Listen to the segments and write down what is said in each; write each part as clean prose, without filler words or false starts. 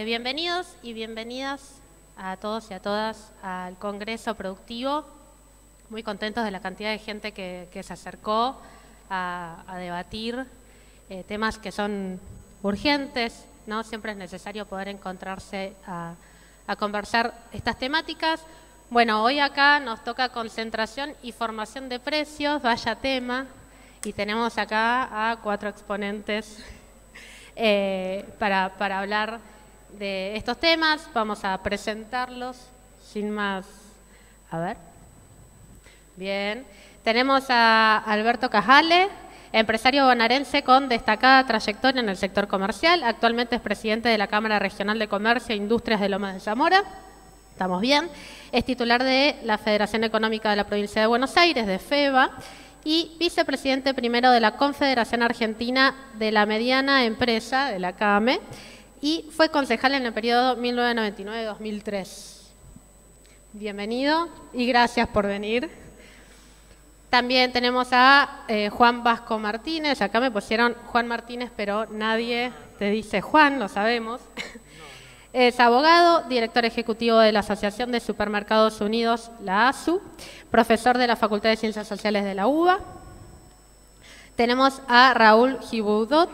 Bienvenidos y bienvenidas a todos y a todas al Congreso Productivo. Muy contentos de la cantidad de gente que se acercó a debatir temas que son urgentes, ¿no? Siempre es necesario poder encontrarse a conversar estas temáticas. Bueno, hoy acá nos toca concentración y formación de precios, vaya tema, y tenemos acá a 4 exponentes para hablar de estos temas. Vamos a presentarlos sin más. A ver. Bien. Tenemos a Alberto Cajale, empresario bonaerense con destacada trayectoria en el sector comercial. Actualmente es presidente de la Cámara Regional de Comercio e Industrias de Lomas de Zamora. Estamos bien. Es titular de la Federación Económica de la Provincia de Buenos Aires, de FEBA, y vicepresidente primero de la Confederación Argentina de la Mediana Empresa, de la CAME, y fue concejal en el periodo 1999-2003. Bienvenido y gracias por venir. También tenemos a Juan Vasco Martínez. Acá me pusieron Juan Martínez, pero nadie te dice Juan, lo sabemos. Es abogado, director ejecutivo de la Asociación de Supermercados Unidos, la ASU, profesor de la Facultad de Ciencias Sociales de la UBA. Tenemos a Raúl Giboudot.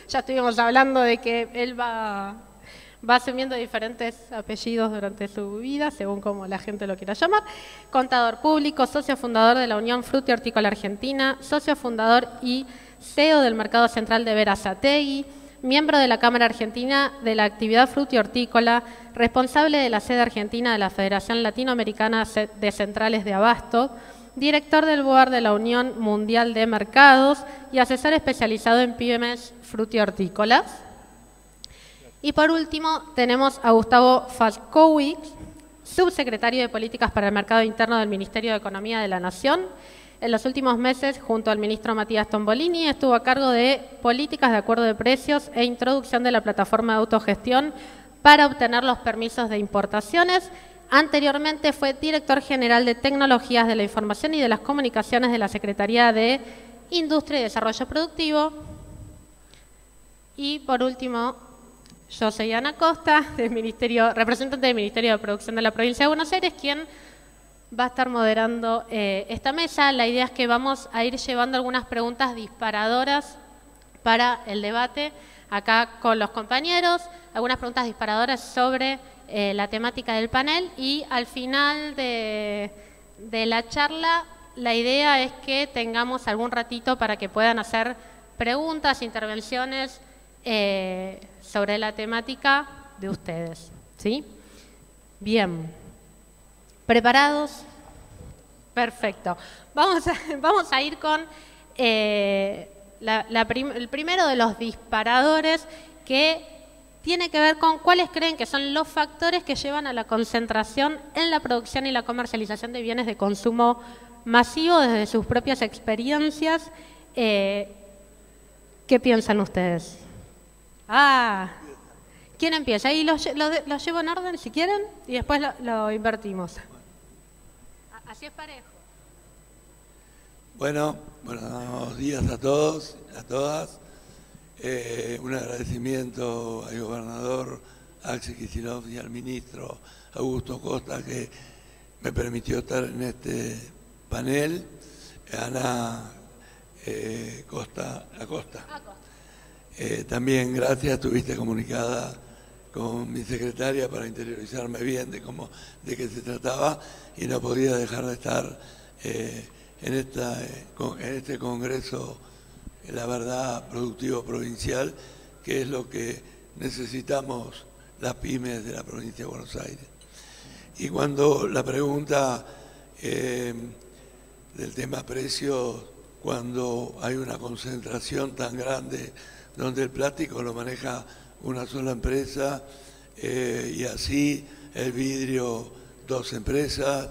Ya estuvimos hablando de que él va asumiendo diferentes apellidos durante su vida, según como la gente lo quiera llamar. Contador público, socio fundador de la Unión Fruti Hortícola Argentina, socio fundador y CEO del Mercado Central de Berazategui, miembro de la Cámara Argentina de la Actividad Fruti-Hortícola, responsable de la sede argentina de la Federación Latinoamericana de Centrales de Abasto, director del board de la Unión Mundial de Mercados y asesor especializado en pymes fruti-hortícolas. Y por último tenemos a Gustavo Falkowicz, subsecretario de Políticas para el Mercado Interno del Ministerio de Economía de la Nación. En los últimos meses, junto al ministro Matías Tombolini, estuvo a cargo de políticas de acuerdo de precios e introducción de la plataforma de autogestión para obtener los permisos de importaciones. Anteriormente fue director general de Tecnologías de la Información y de las Comunicaciones de la Secretaría de Industria y Desarrollo Productivo. Y por último, yo soy Ana Costa, representante del Ministerio de Producción de la Provincia de Buenos Aires, quien va a estar moderando esta mesa. La idea es que vamos a ir llevando algunas preguntas disparadoras para el debate acá con los compañeros, algunas preguntas disparadoras sobre la temática del panel, y al final de la charla la idea es que tengamos algún ratito para que puedan hacer preguntas, intervenciones sobre la temática de ustedes, ¿sí? Bien. ¿Preparados? Perfecto. Vamos a ir con el primero de los disparadores, que tiene que ver con cuáles creen que son los factores que llevan a la concentración en la producción y la comercialización de bienes de consumo masivo desde sus propias experiencias. ¿Qué piensan ustedes? ¿Quién empieza? Ahí lo llevo en orden si quieren y después lo invertimos. Así es parejo. Bueno, buenos días a todos, a todas. Un agradecimiento al gobernador Axel Kicillof y al ministro Augusto Costa, que me permitió estar en este panel. Ana Costa. También gracias, estuviste comunicada con mi secretaria para interiorizarme bien de qué se trataba, y no podía dejar de estar en este congreso, la verdad, productivo provincial, que es lo que necesitamos las pymes de la provincia de Buenos Aires. Y cuando la pregunta del tema precios, cuando hay una concentración tan grande donde el plástico lo maneja una sola empresa y así el vidrio 2 empresas,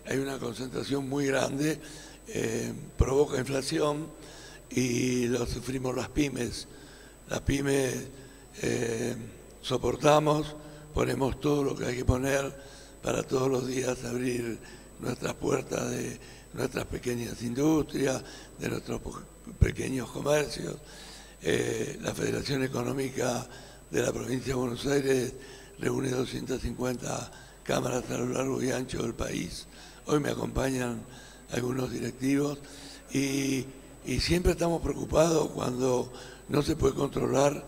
hay una concentración muy grande, provoca inflación y lo sufrimos las pymes. Las pymes soportamos, ponemos todo lo que hay que poner para todos los días abrir nuestras puertas de nuestras pequeñas industrias, de nuestros pequeños comercios. la Federación Económica de la Provincia de Buenos Aires reúne 250 cámaras a lo largo y ancho del país. Hoy me acompañan algunos directivos y siempre estamos preocupados cuando no se puede controlar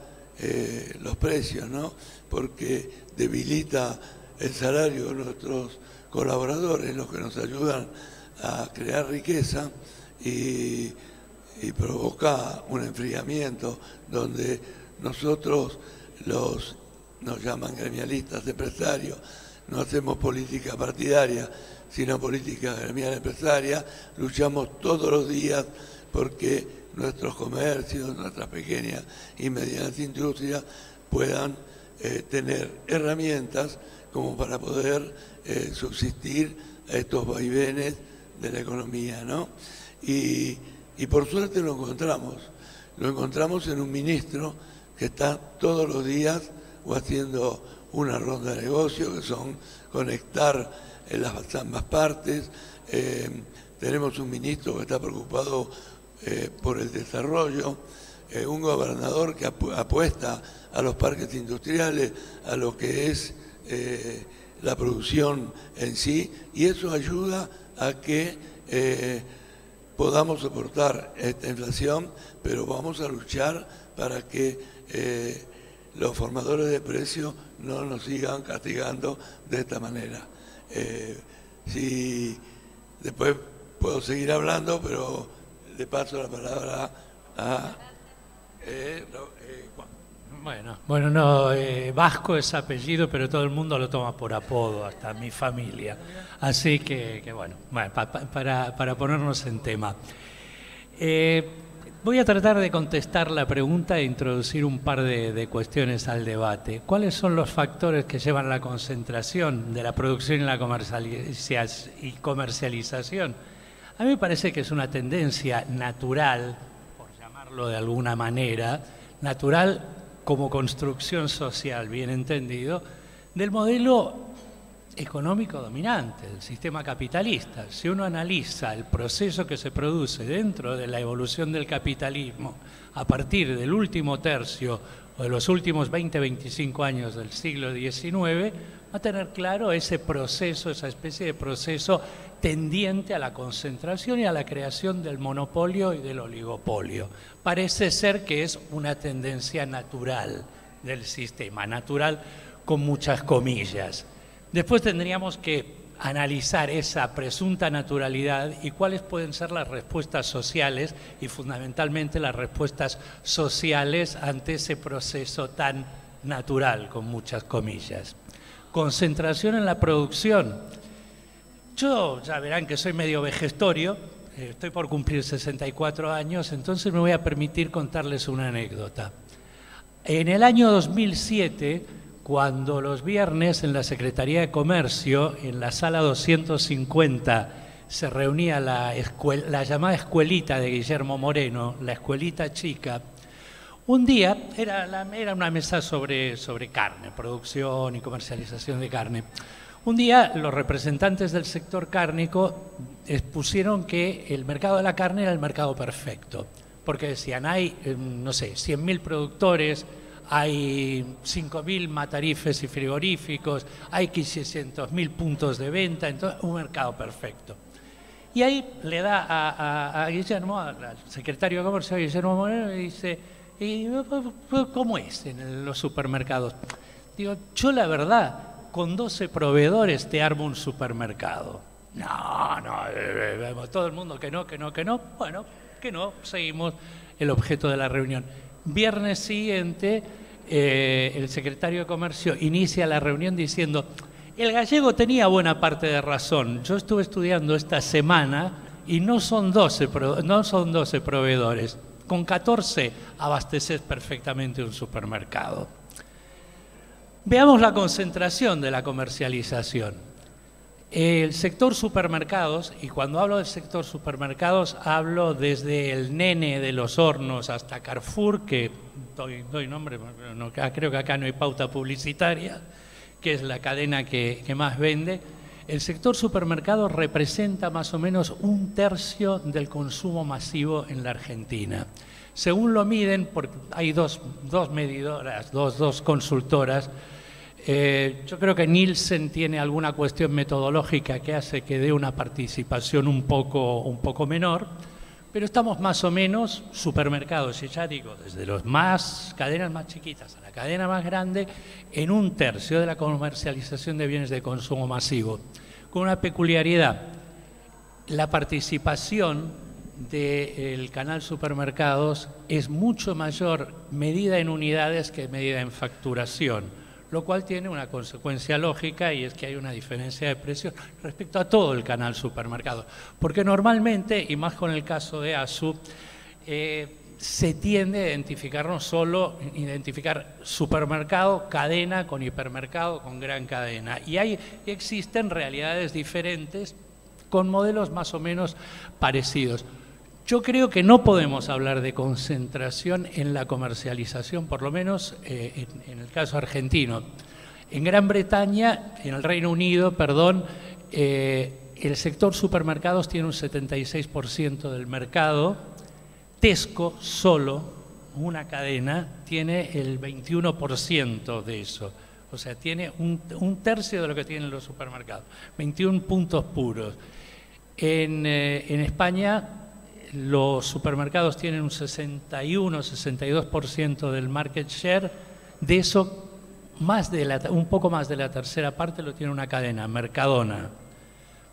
los precios, ¿no? Porque debilita el salario de nuestros colaboradores, los que nos ayudan a crear riqueza, y provoca un enfriamiento donde nosotros, nos llaman gremialistas empresarios, no hacemos política partidaria, sino política gremial empresaria, luchamos todos los días porque nuestros comercios, nuestras pequeñas y medianas industrias puedan tener herramientas como para poder subsistir a estos vaivenes de la economía, ¿no? Y por suerte lo encontramos en un ministro que está todos los días o haciendo una ronda de negocios, que son conectar las ambas partes. Tenemos un ministro que está preocupado por el desarrollo, un gobernador que apuesta a los parques industriales, a lo que es la producción en sí, y eso ayuda a que podamos soportar esta inflación, pero vamos a luchar para que los formadores de precios no nos sigan castigando de esta manera. Si después puedo seguir hablando, pero le paso la palabra a Juan. Bueno, no, Vasco es apellido, pero todo el mundo lo toma por apodo, hasta mi familia. Así que bueno, para ponernos en tema. Voy a tratar de contestar la pregunta e introducir un par de cuestiones al debate. ¿Cuáles son los factores que llevan a la concentración de la producción y la comercialización? A mí me parece que es una tendencia natural, por llamarlo de alguna manera, natural como construcción social, bien entendido, del modelo económico dominante, del sistema capitalista. Si uno analiza el proceso que se produce dentro de la evolución del capitalismo a partir del último tercio o de los últimos 20-25 años del siglo XIX, va a tener claro ese proceso, esa especie de proceso tendiente a la concentración y a la creación del monopolio y del oligopolio. Parece ser que es una tendencia natural del sistema, natural con muchas comillas. Después tendríamos que analizar esa presunta naturalidad y cuáles pueden ser las respuestas sociales y fundamentalmente las respuestas sociales ante ese proceso tan natural, con muchas comillas. Concentración en la producción. Yo, ya verán que soy medio vejestorio, estoy por cumplir 64 años, entonces me voy a permitir contarles una anécdota. En el año 2007, cuando los viernes en la Secretaría de Comercio, en la sala 250, se reunía la llamada escuelita de Guillermo Moreno, la escuelita chica, un día era una mesa sobre carne, producción y comercialización de carne. Un día los representantes del sector cárnico expusieron que el mercado de la carne era el mercado perfecto, porque decían, hay, no sé, 100.000 productores, hay 5.000 matarifes y frigoríficos, hay 600.000 puntos de venta, entonces un mercado perfecto. Y ahí le da a Guillermo, al secretario de Comercio, a Guillermo Moreno, y dice, ¿y cómo es en los supermercados? Digo, yo la verdad, con 12 proveedores te armo un supermercado. No, todo el mundo que no. Bueno, que no, seguimos el objeto de la reunión. Viernes siguiente, el secretario de Comercio inicia la reunión diciendo, el gallego tenía buena parte de razón, yo estuve estudiando esta semana y no son 12 proveedores, con 14 abasteces perfectamente un supermercado. Veamos la concentración de la comercialización. El sector supermercados, y cuando hablo del sector supermercados hablo desde el Nene de los Hornos hasta Carrefour, que doy nombre, creo que acá no hay pauta publicitaria, que es la cadena que más vende. El sector supermercados representa más o menos 1/3 del consumo masivo en la Argentina. Según lo miden, porque hay dos medidoras, dos consultoras. Yo creo que Nielsen tiene alguna cuestión metodológica que hace que dé una participación un poco menor, pero estamos más o menos, supermercados, y ya digo, desde los cadenas más chiquitas a la cadena más grande, en 1/3 de la comercialización de bienes de consumo masivo, con una peculiaridad: la participación del canal supermercados es mucho mayor medida en unidades que medida en facturación, lo cual tiene una consecuencia lógica, y es que hay una diferencia de precios respecto a todo el canal supermercado. Porque normalmente, y más con el caso de ASU, se tiende a identificar identificar supermercado, cadena, con hipermercado, con gran cadena. Y existen realidades diferentes con modelos más o menos parecidos. Yo creo que no podemos hablar de concentración en la comercialización, por lo menos en el caso argentino. En Gran Bretaña, en el Reino Unido, perdón, el sector supermercados tiene un 76% del mercado. Tesco solo, una cadena, tiene el 21% de eso. O sea, tiene un 1/3 de lo que tienen los supermercados, 21 puntos puros. En España, los supermercados tienen un 61-62% del market share. De eso, un poco más de la tercera parte lo tiene una cadena, Mercadona.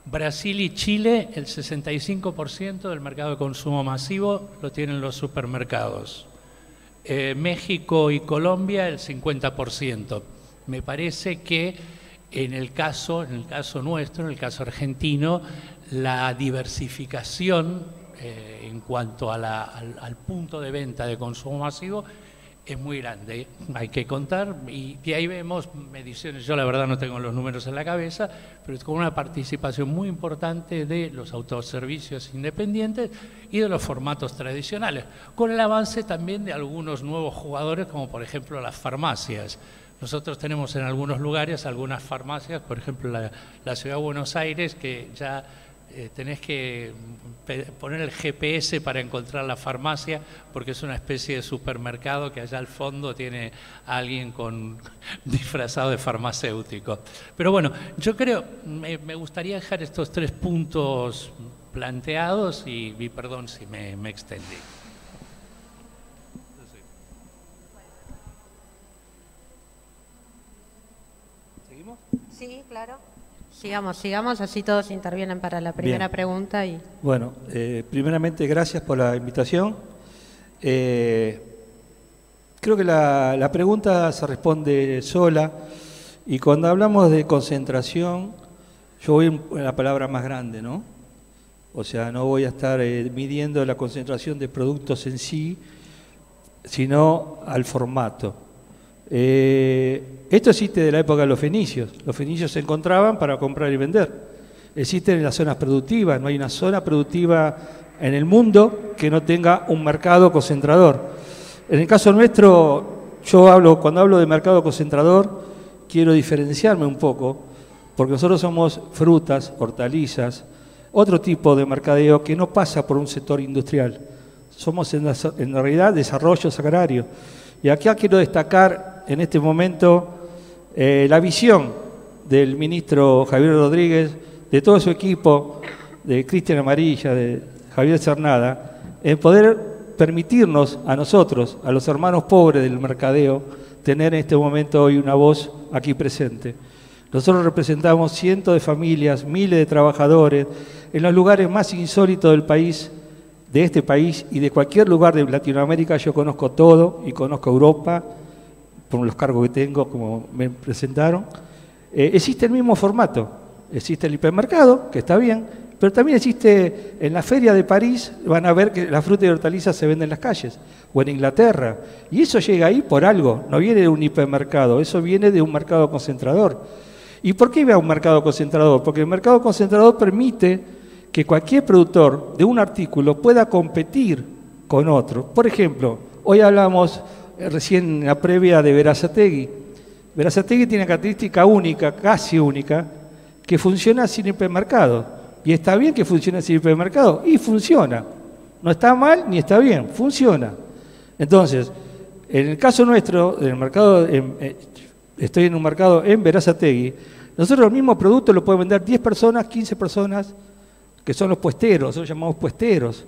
Brasil y Chile, el 65% del mercado de consumo masivo lo tienen los supermercados. México y Colombia, el 50%. Me parece que en el caso nuestro, en el caso argentino, la diversificación en cuanto al punto de venta de consumo masivo es muy grande. Hay que contar, y ahí vemos mediciones, yo la verdad no tengo los números en la cabeza, pero es con una participación muy importante de los autoservicios independientes y de los formatos tradicionales, con el avance también de algunos nuevos jugadores, como por ejemplo las farmacias. Nosotros tenemos en algunos lugares algunas farmacias, por ejemplo la Ciudad de Buenos Aires, que ya tenés que poner el GPS para encontrar la farmacia, porque es una especie de supermercado que allá al fondo tiene a alguien disfrazado de farmacéutico. Pero bueno, yo creo, me gustaría dejar estos 3 puntos planteados y perdón si me extendí. ¿Seguimos? Sí, claro. Sigamos, así todos intervienen para la primera pregunta. Bueno, primeramente gracias por la invitación. Creo que la pregunta se responde sola, y cuando hablamos de concentración, yo voy a la palabra más grande, ¿no? O sea, no voy a estar midiendo la concentración de productos en sí, sino al formato. Esto existe de la época de los fenicios. Los fenicios se encontraban para comprar y vender. Existen en las zonas productivas. No hay una zona productiva en el mundo que no tenga un mercado concentrador. En el caso nuestro, cuando hablo de mercado concentrador, quiero diferenciarme un poco, porque nosotros somos frutas, hortalizas, otro tipo de mercadeo que no pasa por un sector industrial. Somos en realidad desarrollos agrarios. Y acá quiero destacar en este momento la visión del ministro Javier Rodríguez, de todo su equipo, de Cristian Amarilla, de Javier Cernada, en poder permitirnos a nosotros, a los hermanos pobres del mercadeo, tener en este momento hoy una voz aquí presente. Nosotros representamos cientos de familias, miles de trabajadores, en los lugares más insólitos del país, de este país y de cualquier lugar de Latinoamérica. Yo conozco todo y conozco Europa, por los cargos que tengo, como me presentaron. Existe el mismo formato, existe el hipermercado, que está bien, pero también existe en la feria de París, van a ver que las frutas y hortalizas se venden en las calles, o en Inglaterra, y eso llega ahí por algo, no viene de un hipermercado, eso viene de un mercado concentrador. ¿Y por qué va a un mercado concentrador? Porque el mercado concentrador permite que cualquier productor de un artículo pueda competir con otro. Por ejemplo, hoy hablamos recién en la previa de Berazategui. Berazategui tiene una característica única, casi única, que funciona sin hipermercado. Y está bien que funcione sin hipermercado, y funciona. No está mal ni está bien, funciona. Entonces, en el caso nuestro, en el mercado, estoy en un mercado en Berazategui, nosotros el mismo producto lo pueden vender 10 personas, 15 personas, que son los puesteros, nosotros llamamos puesteros.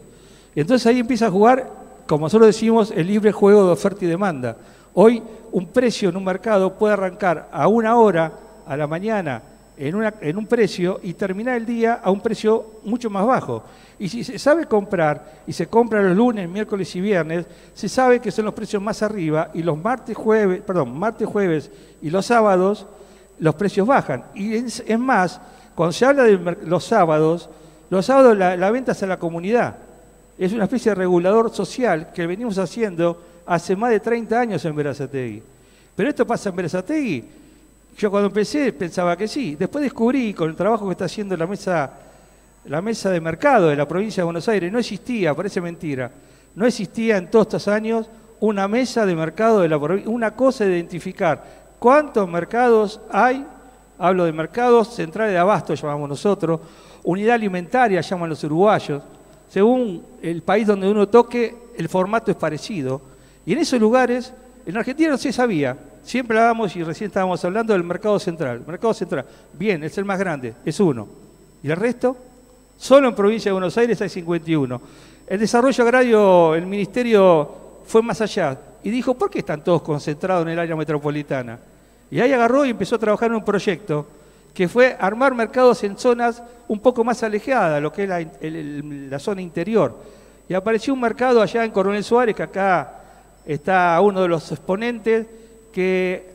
Entonces ahí empieza a jugar, como nosotros decimos, el libre juego de oferta y demanda. Hoy un precio en un mercado puede arrancar a 1 hora, a la mañana, en un precio y terminar el día a un precio mucho más bajo. Y si se sabe comprar, y se compra los lunes, miércoles y viernes, se sabe que son los precios más arriba, y los martes, jueves y los sábados, los precios bajan. Y es más, cuando se habla de los sábados la venta es a la comunidad. Es una especie de regulador social que venimos haciendo hace más de 30 años en Berazategui. Pero esto pasa en Berazategui. Yo cuando empecé pensaba que sí. Después descubrí, con el trabajo que está haciendo la mesa de mercado de la provincia de Buenos Aires, no existía, parece mentira, no existía en todos estos años una mesa de mercado de la provincia, una cosa de identificar cuántos mercados hay. Hablo de mercados centrales de abasto, llamamos nosotros, unidad alimentaria, llaman los uruguayos. Según el país donde uno toque, el formato es parecido. Y en esos lugares, en Argentina no se sabía. Siempre hablábamos, y recién estábamos hablando del mercado central. Mercado central, bien, es el más grande, es uno. ¿Y el resto? Solo en provincia de Buenos Aires hay 51. El desarrollo agrario, el ministerio fue más allá y dijo, ¿por qué están todos concentrados en el área metropolitana? Y ahí agarró y empezó a trabajar en un proyecto que fue armar mercados en zonas un poco más alejadas, lo que es la zona interior. Y apareció un mercado allá en Coronel Suárez, que acá está uno de los exponentes, que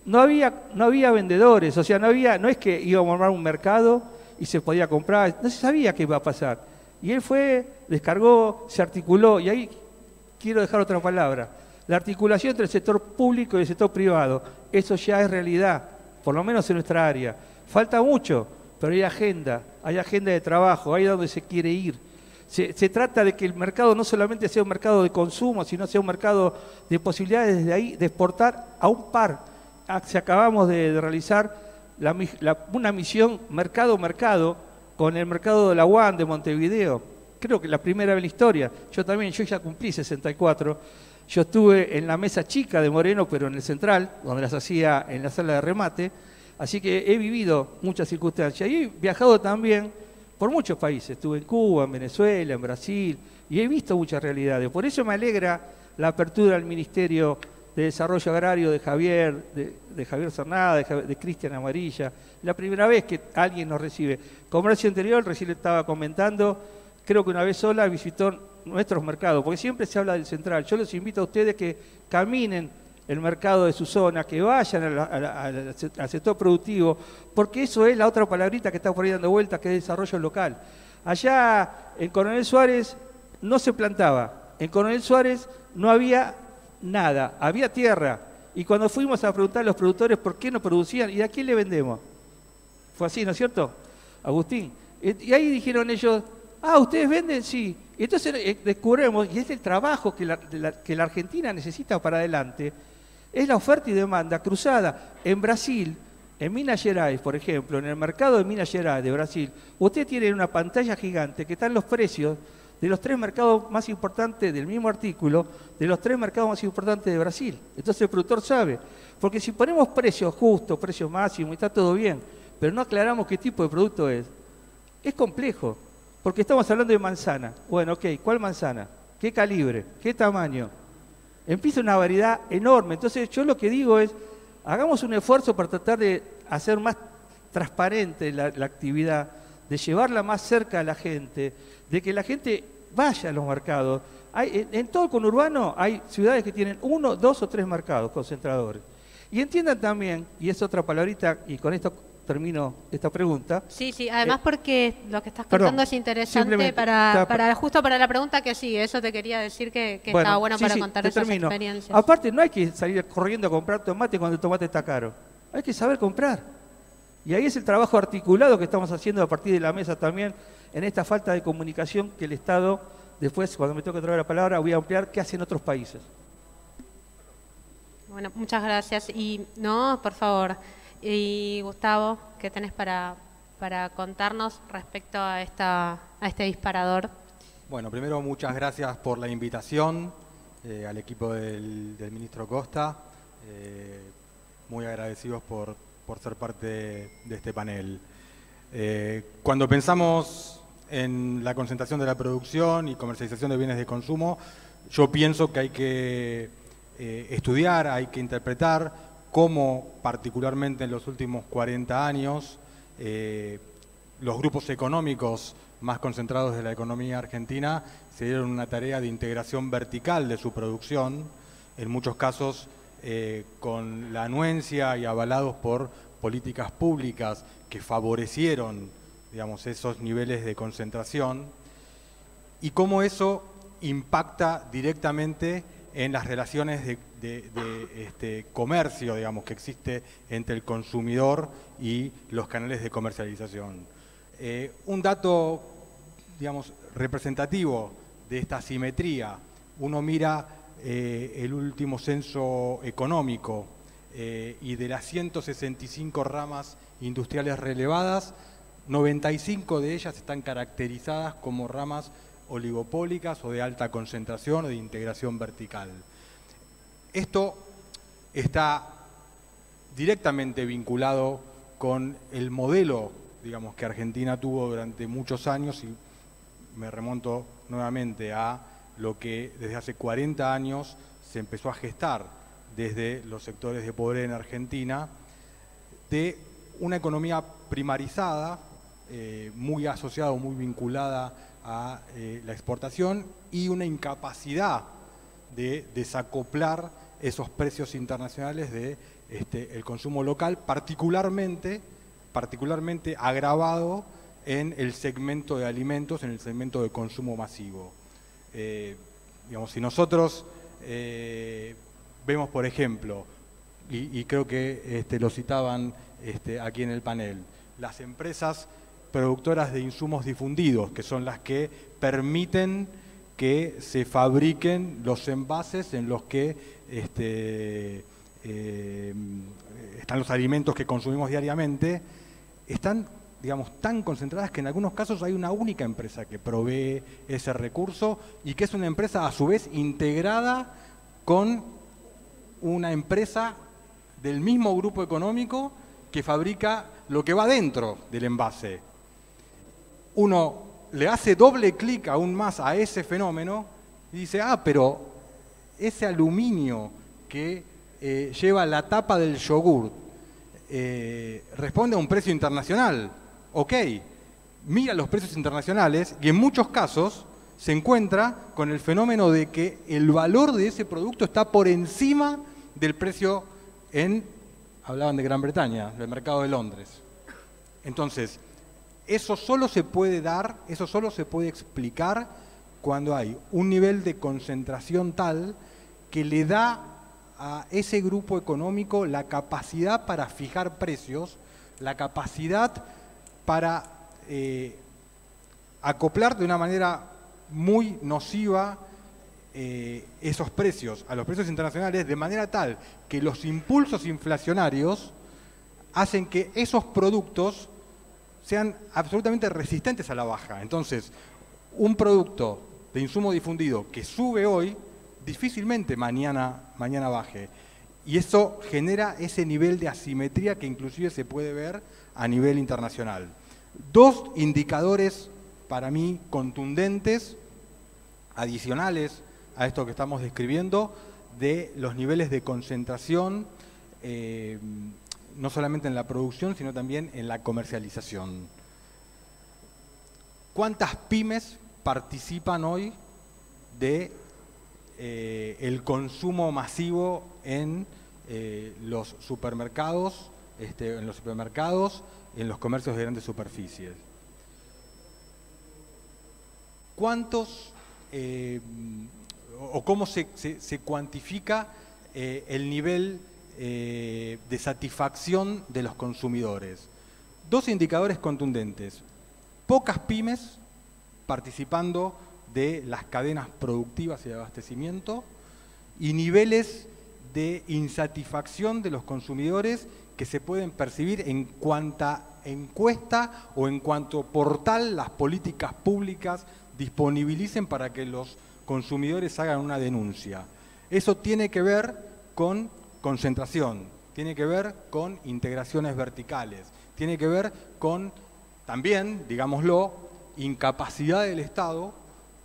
no había vendedores, o sea, no es que íbamos a armar un mercado y se podía comprar, no se sabía qué iba a pasar. Y él fue, descargó, se articuló, y ahí quiero dejar otra palabra, la articulación entre el sector público y el sector privado. Eso ya es realidad, por lo menos en nuestra área. Falta mucho, pero hay agenda de trabajo, ahí es donde se quiere ir. Se trata de que el mercado no solamente sea un mercado de consumo, sino sea un mercado de posibilidades desde ahí de exportar a un par. Acabamos de realizar una misión mercado con el mercado de la UAN de Montevideo. Creo que la primera vez en la historia. Yo ya cumplí 64. Yo estuve en la mesa chica de Moreno, pero en el central, donde las hacía en la sala de remate. Así que he vivido muchas circunstancias. Y he viajado también por muchos países. Estuve en Cuba, en Venezuela, en Brasil, y he visto muchas realidades. Por eso me alegra la apertura del Ministerio de Desarrollo Agrario de Javier, de Javier Cernada, de Cristian Amarilla. La primera vez que alguien nos recibe. Comercio Interior, recién le estaba comentando, creo que una vez sola visitó nuestros mercados, porque siempre se habla del central. Yo los invito a ustedes que caminen el mercado de su zona, que vayan al sector productivo, porque eso es la otra palabrita que está por ahí dando vueltas, que es desarrollo local. Allá en Coronel Suárez no se plantaba, en Coronel Suárez no había nada, había tierra. Y cuando fuimos a preguntar a los productores por qué no producían y a quién le vendemos, fue así, ¿no es cierto, Agustín? Y ahí dijeron ellos, ¿ustedes venden? Sí. Y entonces descubrimos, y es el trabajo que la Argentina necesita para adelante, es la oferta y demanda cruzada. En Brasil, en Minas Gerais, por ejemplo, en el mercado de Minas Gerais de Brasil, usted tiene una pantalla gigante que están los precios de los 3 mercados más importantes del mismo artículo, de los 3 mercados más importantes de Brasil. Entonces el productor sabe, porque si ponemos precios justos, precios máximos, está todo bien, pero no aclaramos qué tipo de producto es complejo, porque estamos hablando de manzana. Bueno, ok, ¿cuál manzana? ¿Qué calibre? ¿Qué tamaño? Empieza una variedad enorme. Entonces yo lo que digo es, hagamos un esfuerzo para tratar de hacer más transparente la actividad, de llevarla más cerca a la gente, de que la gente vaya a los mercados. En todo el conurbano hay ciudades que tienen 1, 2 o 3 mercados concentradores. Y entiendan también, y es otra palabrita, y con esto termino esta pregunta. Sí, además porque lo que estás contando es interesante justo para la pregunta que sigue. Eso te quería decir que estaba bueno para contar esas experiencias. Aparte, no hay que salir corriendo a comprar tomate cuando el tomate está caro. Hay que saber comprar. Y ahí es el trabajo articulado que estamos haciendo a partir de la mesa también, en esta falta de comunicación que el Estado, después, cuando me toque traer la palabra, voy a ampliar qué hacen otros países. Bueno, muchas gracias. Y no, por favor. Y Gustavo, ¿qué tenés para contarnos respecto a este disparador? Bueno, primero muchas gracias por la invitación. al equipo del ministro Costa, muy agradecidos por ser parte de este panel. Cuando pensamos en la concentración de la producción y comercialización de bienes de consumo, yo pienso que hay que estudiar, hay que interpretar cómo, particularmente en los últimos 40 años, los grupos económicos más concentrados de la economía argentina se dieron una tarea de integración vertical de su producción, en muchos casos con la anuencia y avalados por políticas públicas que favorecieron, digamos, esos niveles de concentración, y cómo eso impacta directamente en las relaciones de comercio, digamos, que existe entre el consumidor y los canales de comercialización. Un dato, digamos, representativo de esta asimetría, uno mira el último censo económico y de las 165 ramas industriales relevadas, 95 de ellas están caracterizadas como ramas oligopólicas o de alta concentración o de integración vertical. Esto está directamente vinculado con el modelo, digamos, que Argentina tuvo durante muchos años, y me remonto nuevamente a lo que desde hace 40 años se empezó a gestar desde los sectores de poder en Argentina, de una economía primarizada, muy asociada o muy vinculada a la exportación, y una incapacidad de desacoplar esos precios internacionales de el consumo local, particularmente agravado en el segmento de alimentos, en el segmento de consumo masivo. Digamos, si nosotros vemos, por ejemplo, y creo que lo citaban aquí en el panel, las empresas productoras de insumos difundidos, que son las que permiten que se fabriquen los envases en los que están los alimentos que consumimos diariamente, están, digamos, tan concentradas que en algunos casos hay una única empresa que provee ese recurso y que es una empresa a su vez integrada con una empresa del mismo grupo económico que fabrica lo que va dentro del envase. Uno le hace doble clic aún más a ese fenómeno y dice, pero ese aluminio que lleva la tapa del yogur responde a un precio internacional. Ok, mira los precios internacionales y en muchos casos se encuentra con el fenómeno de que el valor de ese producto está por encima del precio hablaban de Gran Bretaña, del mercado de Londres. Entonces, eso solo se puede dar, eso solo se puede explicar cuando hay un nivel de concentración tal que le da a ese grupo económico la capacidad para fijar precios, la capacidad para acoplar de una manera muy nociva esos precios a los precios internacionales, de manera tal que los impulsos inflacionarios hacen que esos productos sean absolutamente resistentes a la baja. Entonces, un producto de insumo difundido que sube hoy, difícilmente mañana baje. Y eso genera ese nivel de asimetría que inclusive se puede ver a nivel internacional. Dos indicadores para mí contundentes, adicionales a esto que estamos describiendo, de los niveles de concentración, no solamente en la producción, sino también en la comercialización. ¿Cuántas pymes participan hoy de el consumo masivo en los supermercados, en los comercios de grandes superficies? ¿Cuántos o cómo se cuantifica el nivel de satisfacción de los consumidores? Dos indicadores contundentes: pocas pymes participando de las cadenas productivas y de abastecimiento, y niveles de insatisfacción de los consumidores que se pueden percibir en cuanta encuesta o en cuanto portal las políticas públicas disponibilicen para que los consumidores hagan una denuncia. Eso tiene que ver con concentración, tiene que ver con integraciones verticales, tiene que ver con también, digámoslo, incapacidad del Estado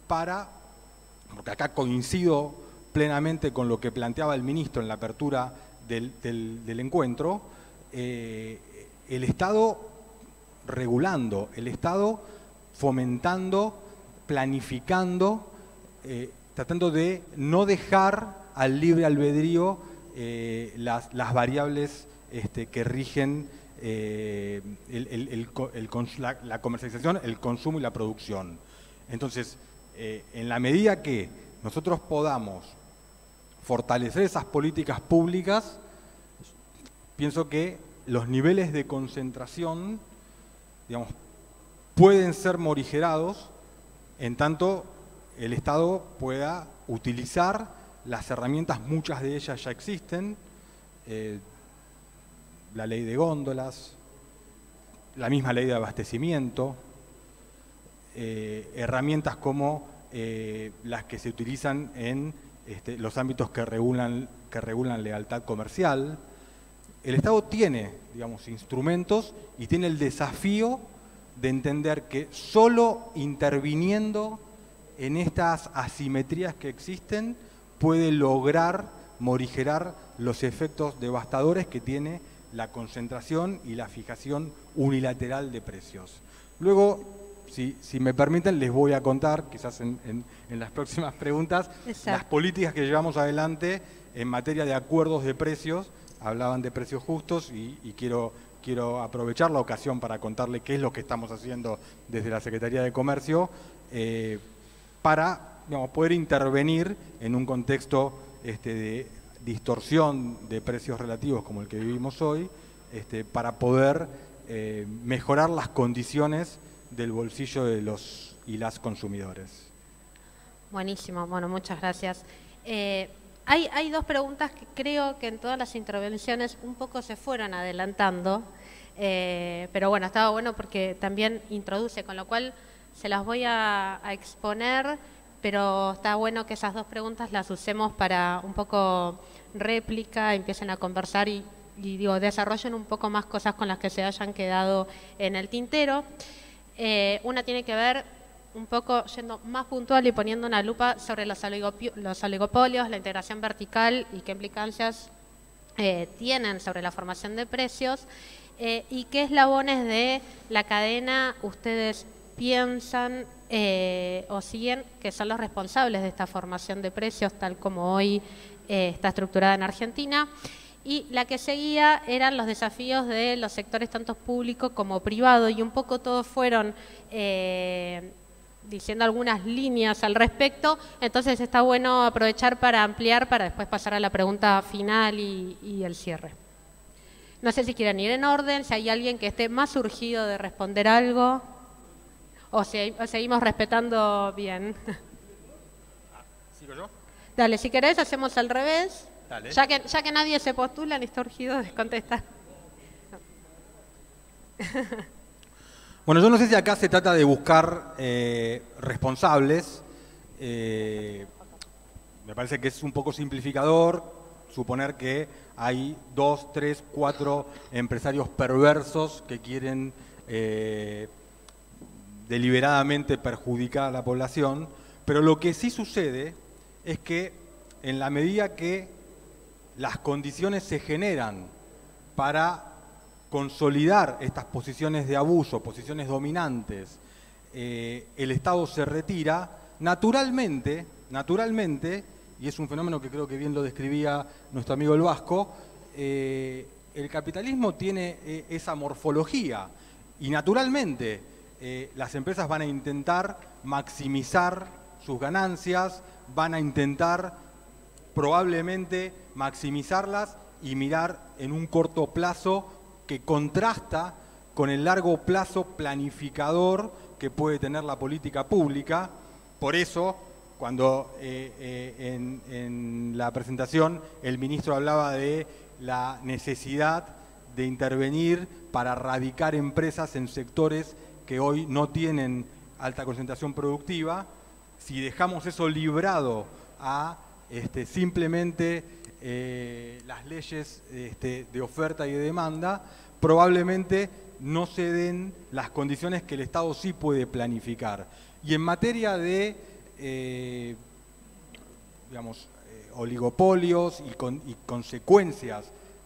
para, porque acá coincido plenamente con lo que planteaba el ministro en la apertura del encuentro, el Estado regulando, el Estado fomentando, planificando, tratando de no dejar al libre albedrío las variables que rigen la comercialización, el consumo y la producción. Entonces, en la medida que nosotros podamos fortalecer esas políticas públicas, pienso que los niveles de concentración, digamos, pueden ser morigerados en tanto el Estado pueda utilizar las herramientas, muchas de ellas ya existen, la ley de góndolas, la misma ley de abastecimiento, herramientas como las que se utilizan en los ámbitos que regulan lealtad comercial. El Estado tiene, digamos, instrumentos y tiene el desafío de entender que solo interviniendo en estas asimetrías que existen puede lograr morigerar los efectos devastadores que tiene la concentración y la fijación unilateral de precios. Luego, si me permiten, les voy a contar, quizás en las próximas preguntas, las políticas que llevamos adelante en materia de acuerdos de precios. Hablaban de precios justos y quiero aprovechar la ocasión para contarle qué es lo que estamos haciendo desde la Secretaría de Comercio para, digamos, poder intervenir en un contexto de distorsión de precios relativos como el que vivimos hoy, para poder mejorar las condiciones del bolsillo de los y las consumidores. Buenísimo, bueno, muchas gracias. Hay dos preguntas que creo que en todas las intervenciones un poco se fueron adelantando, pero bueno, estaba bueno porque también introduce, con lo cual se las voy a exponer, pero está bueno que esas dos preguntas las usemos para un poco réplica, empiecen a conversar y digo, desarrollen un poco más cosas con las que se hayan quedado en el tintero. Una tiene que ver un poco yendo más puntual y poniendo una lupa sobre los oligopolios, la integración vertical y qué implicancias tienen sobre la formación de precios y qué eslabones de la cadena ustedes piensan o siguen que son los responsables de esta formación de precios tal como hoy está estructurada en Argentina. Y la que seguía eran los desafíos de los sectores tanto público como privado y un poco todos fueron diciendo algunas líneas al respecto, entonces está bueno aprovechar para ampliar para después pasar a la pregunta final y el cierre. No sé si quieren ir en orden, si hay alguien que esté más urgido de responder algo o si seguimos respetando bien. ¿Sigo yo? Dale, si querés hacemos al revés. Dale. Ya que nadie se postula ni está urgido de contestar. Bueno, yo no sé si acá se trata de buscar responsables. Me parece que es un poco simplificador suponer que hay 2, 3, 4 empresarios perversos que quieren deliberadamente perjudicar a la población, pero lo que sí sucede es que en la medida que las condiciones se generan para consolidar estas posiciones de abuso, posiciones dominantes, el Estado se retira, naturalmente, y es un fenómeno que creo que bien lo describía nuestro amigo el Vasco, el capitalismo tiene esa morfología y naturalmente las empresas van a intentar maximizar sus ganancias, van a intentar probablemente maximizarlas y mirar en un corto plazo que contrasta con el largo plazo planificador que puede tener la política pública. Por eso, cuando en la presentación el ministro hablaba de la necesidad de intervenir para radicar empresas en sectores que hoy no tienen alta concentración productiva, Si dejamos eso librado a simplemente las leyes de oferta y de demanda, probablemente no se den las condiciones que el Estado sí puede planificar. Y en materia de, digamos, oligopolios y consecuencias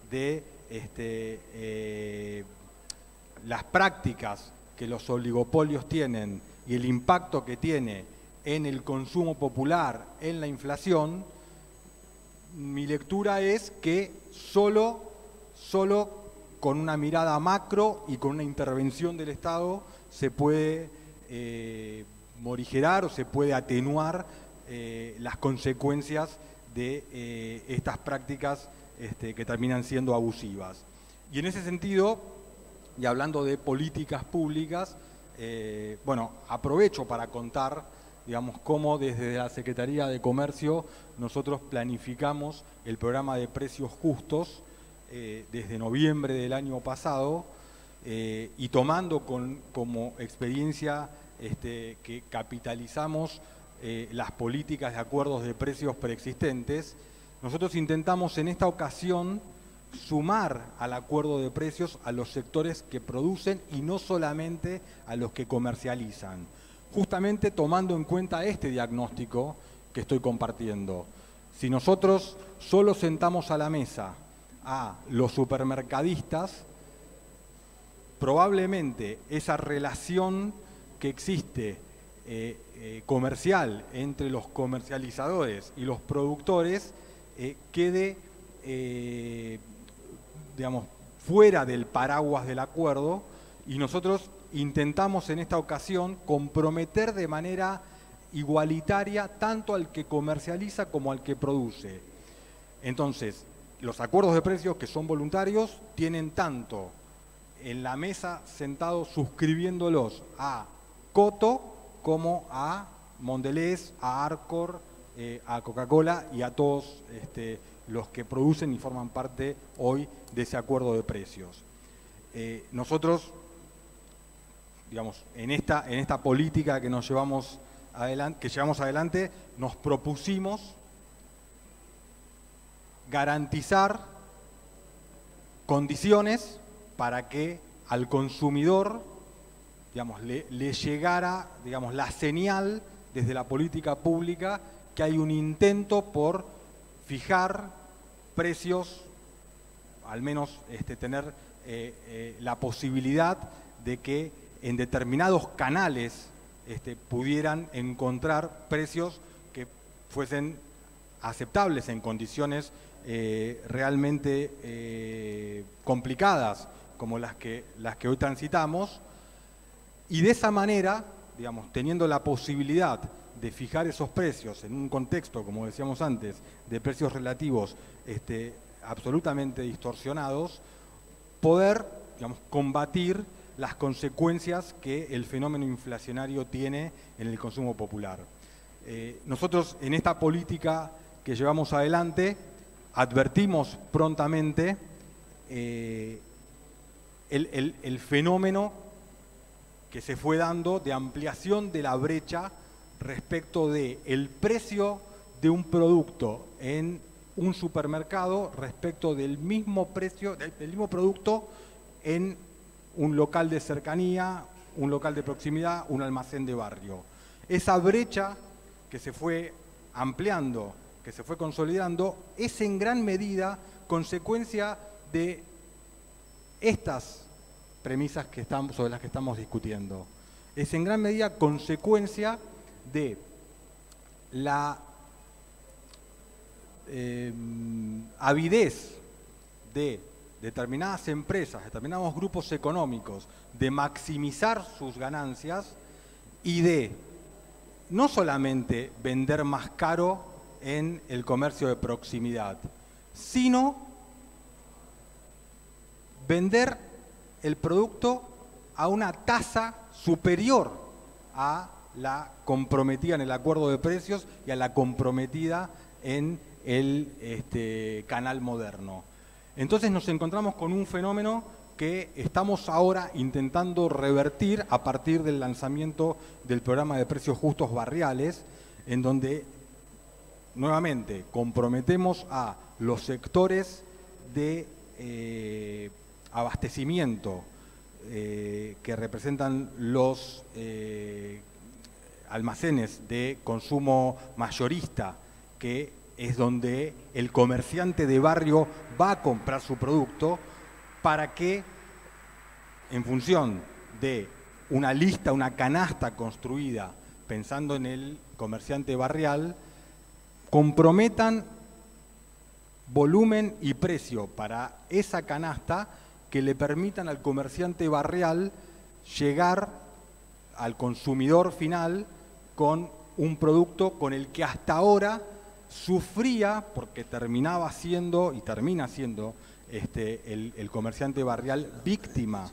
de las prácticas que los oligopolios tienen y el impacto que tiene en el consumo popular, en la inflación, mi lectura es que solo con una mirada macro y con una intervención del Estado se puede morigerar o se puede atenuar las consecuencias de estas prácticas que terminan siendo abusivas. Y en ese sentido, y hablando de políticas públicas, bueno, aprovecho para contar, digamos, cómo desde la Secretaría de Comercio nosotros planificamos el programa de precios justos desde noviembre del año pasado, y tomando como experiencia que capitalizamos las políticas de acuerdos de precios preexistentes, nosotros intentamos en esta ocasión sumar al acuerdo de precios a los sectores que producen y no solamente a los que comercializan, justamente tomando en cuenta este diagnóstico que estoy compartiendo. Si nosotros solo sentamos a la mesa a los supermercadistas, probablemente esa relación que existe comercial entre los comercializadores y los productores quede, digamos, fuera del paraguas del acuerdo, y nosotros intentamos en esta ocasión comprometer de manera igualitaria tanto al que comercializa como al que produce. Entonces, los acuerdos de precios, que son voluntarios, tienen tanto en la mesa sentados suscribiéndolos a Coto como a Mondelez, a Arcor, a Coca-Cola y a todos los que producen y forman parte hoy de ese acuerdo de precios. Nosotros, digamos, en esta política que llevamos adelante, nos propusimos garantizar condiciones para que al consumidor, digamos, le llegara, digamos, la señal desde la política pública que hay un intento por fijar precios, al menos tener la posibilidad de que en determinados canales pudieran encontrar precios que fuesen aceptables en condiciones realmente complicadas como las que hoy transitamos, y de esa manera, digamos, teniendo la posibilidad de fijar esos precios en un contexto, como decíamos antes, de precios relativos absolutamente distorsionados, poder, digamos, combatir las consecuencias que el fenómeno inflacionario tiene en el consumo popular. Nosotros en esta política que llevamos adelante advertimos prontamente el fenómeno que se fue dando de ampliación de la brecha respecto del precio de un producto en un supermercado respecto del mismo precio, del mismo producto en un local de cercanía, un local de proximidad, un almacén de barrio. Esa brecha que se fue ampliando, que se fue consolidando, es en gran medida consecuencia de estas premisas sobre las que estamos discutiendo. Es en gran medida consecuencia de la avidez de determinadas empresas, determinados grupos económicos, de maximizar sus ganancias y de no solamente vender más caro en el comercio de proximidad, sino vender el producto a una tasa superior a la comprometida en el acuerdo de precios y a la comprometida en el canal moderno. Entonces nos encontramos con un fenómeno que estamos ahora intentando revertir a partir del lanzamiento del programa de precios justos barriales, en donde nuevamente comprometemos a los sectores de abastecimiento que representan los almacenes de consumo mayorista, que es donde el comerciante de barrio va a comprar su producto, para que en función de una lista, una canasta construida pensando en el comerciante barrial, comprometan volumen y precio para esa canasta que le permitan al comerciante barrial llegar al consumidor final con un producto con el que hasta ahora sufría, porque terminaba siendo y termina siendo el comerciante barrial víctima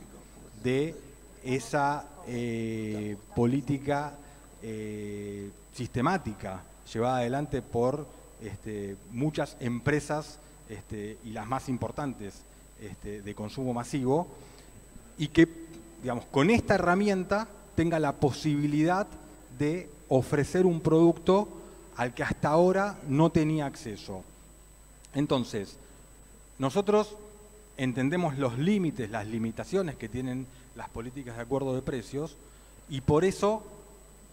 de esa política sistemática llevada adelante por muchas empresas y las más importantes de consumo masivo, y que, digamos, con esta herramienta tenga la posibilidad de ofrecer un producto al que hasta ahora no tenía acceso. Entonces, nosotros entendemos los límites, las limitaciones que tienen las políticas de acuerdo de precios, y por eso,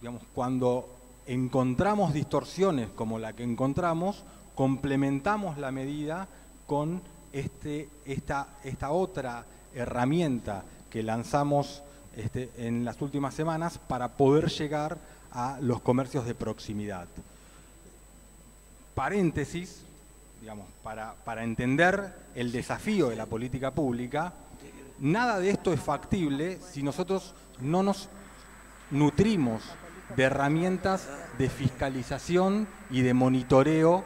digamos, cuando encontramos distorsiones como la que encontramos, complementamos la medida con esta otra herramienta que lanzamos en las últimas semanas para poder llegar a los comercios de proximidad. Paréntesis, digamos, para entender el desafío de la política pública, nada de esto es factible si nosotros no nos nutrimos de herramientas de fiscalización y de monitoreo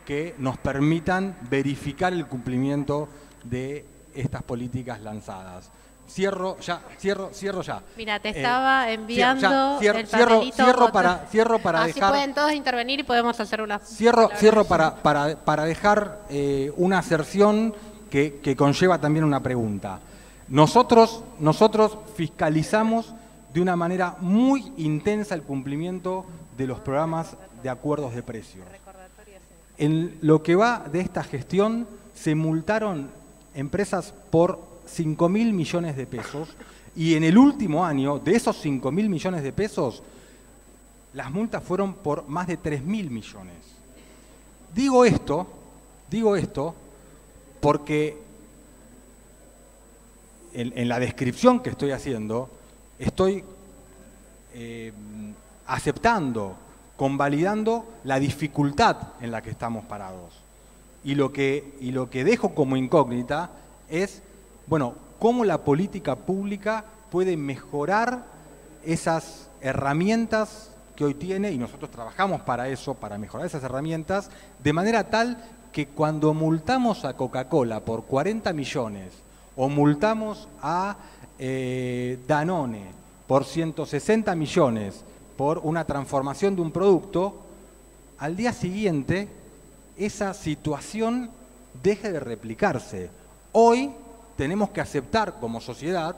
que nos permitan verificar el cumplimiento de estas políticas lanzadas. Cierro ya. Mira, te estaba enviando el papelito. Cierro para así dejar. Pueden todos intervenir y podemos hacer una. Cierro para dejar una aserción que conlleva también una pregunta. Nosotros fiscalizamos de una manera muy intensa el cumplimiento de los programas de acuerdos de precios. En lo que va de esta gestión, se multaron empresas por 5.000 millones de pesos, y en el último año, de esos 5.000 millones de pesos, las multas fueron por más de 3.000 millones. Digo esto porque en la descripción que estoy haciendo, estoy aceptando, convalidando la dificultad en la que estamos parados. Y lo que dejo como incógnita es, bueno, cómo la política pública puede mejorar esas herramientas que hoy tiene, y nosotros trabajamos para eso, para mejorar esas herramientas, de manera tal que cuando multamos a Coca-Cola por 40 millones o multamos a Danone por 160 millones por una transformación de un producto, al día siguiente esa situación deje de replicarse. Hoy tenemos que aceptar como sociedad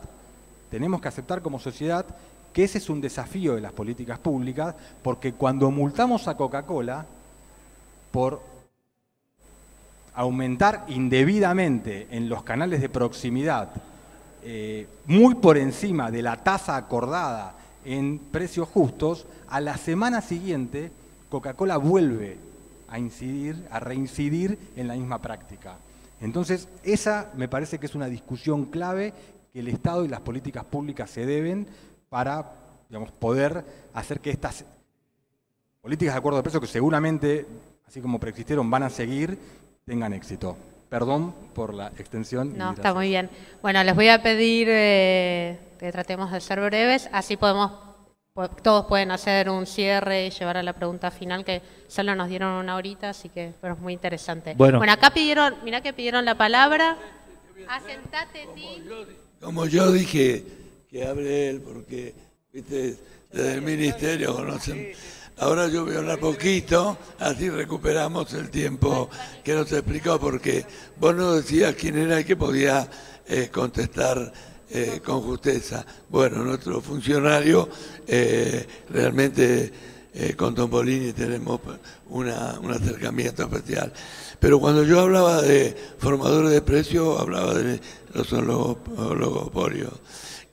que ese es un desafío de las políticas públicas, porque cuando multamos a Coca-Cola por aumentar indebidamente en los canales de proximidad muy por encima de la tasa acordada en precios justos, a la semana siguiente Coca-Cola vuelve a reincidir en la misma práctica. Entonces, esa me parece que es una discusión clave que el Estado y las políticas públicas se deben para, digamos, poder hacer que estas políticas de acuerdo de precios, que seguramente, así como preexistieron, van a seguir, tengan éxito. Perdón por la extensión. No, está muy bien. Bueno, les voy a pedir que tratemos de ser breves, así todos pueden hacer un cierre y llevar a la pregunta final, que solo nos dieron una horita, así que pero es muy interesante. Bueno, acá mirá que pidieron la palabra. Asentate, Tim. Como yo dije que hable él, porque viste, desde el ministerio conocen. Ahora yo voy a hablar poquito, así recuperamos el tiempo que nos explicó, porque vos no decías quién era el que podía contestar con justeza. Bueno, nuestro funcionario realmente con Tombolini tenemos un acercamiento especial. Pero cuando yo hablaba de formadores de precios, hablaba de los oligopolios.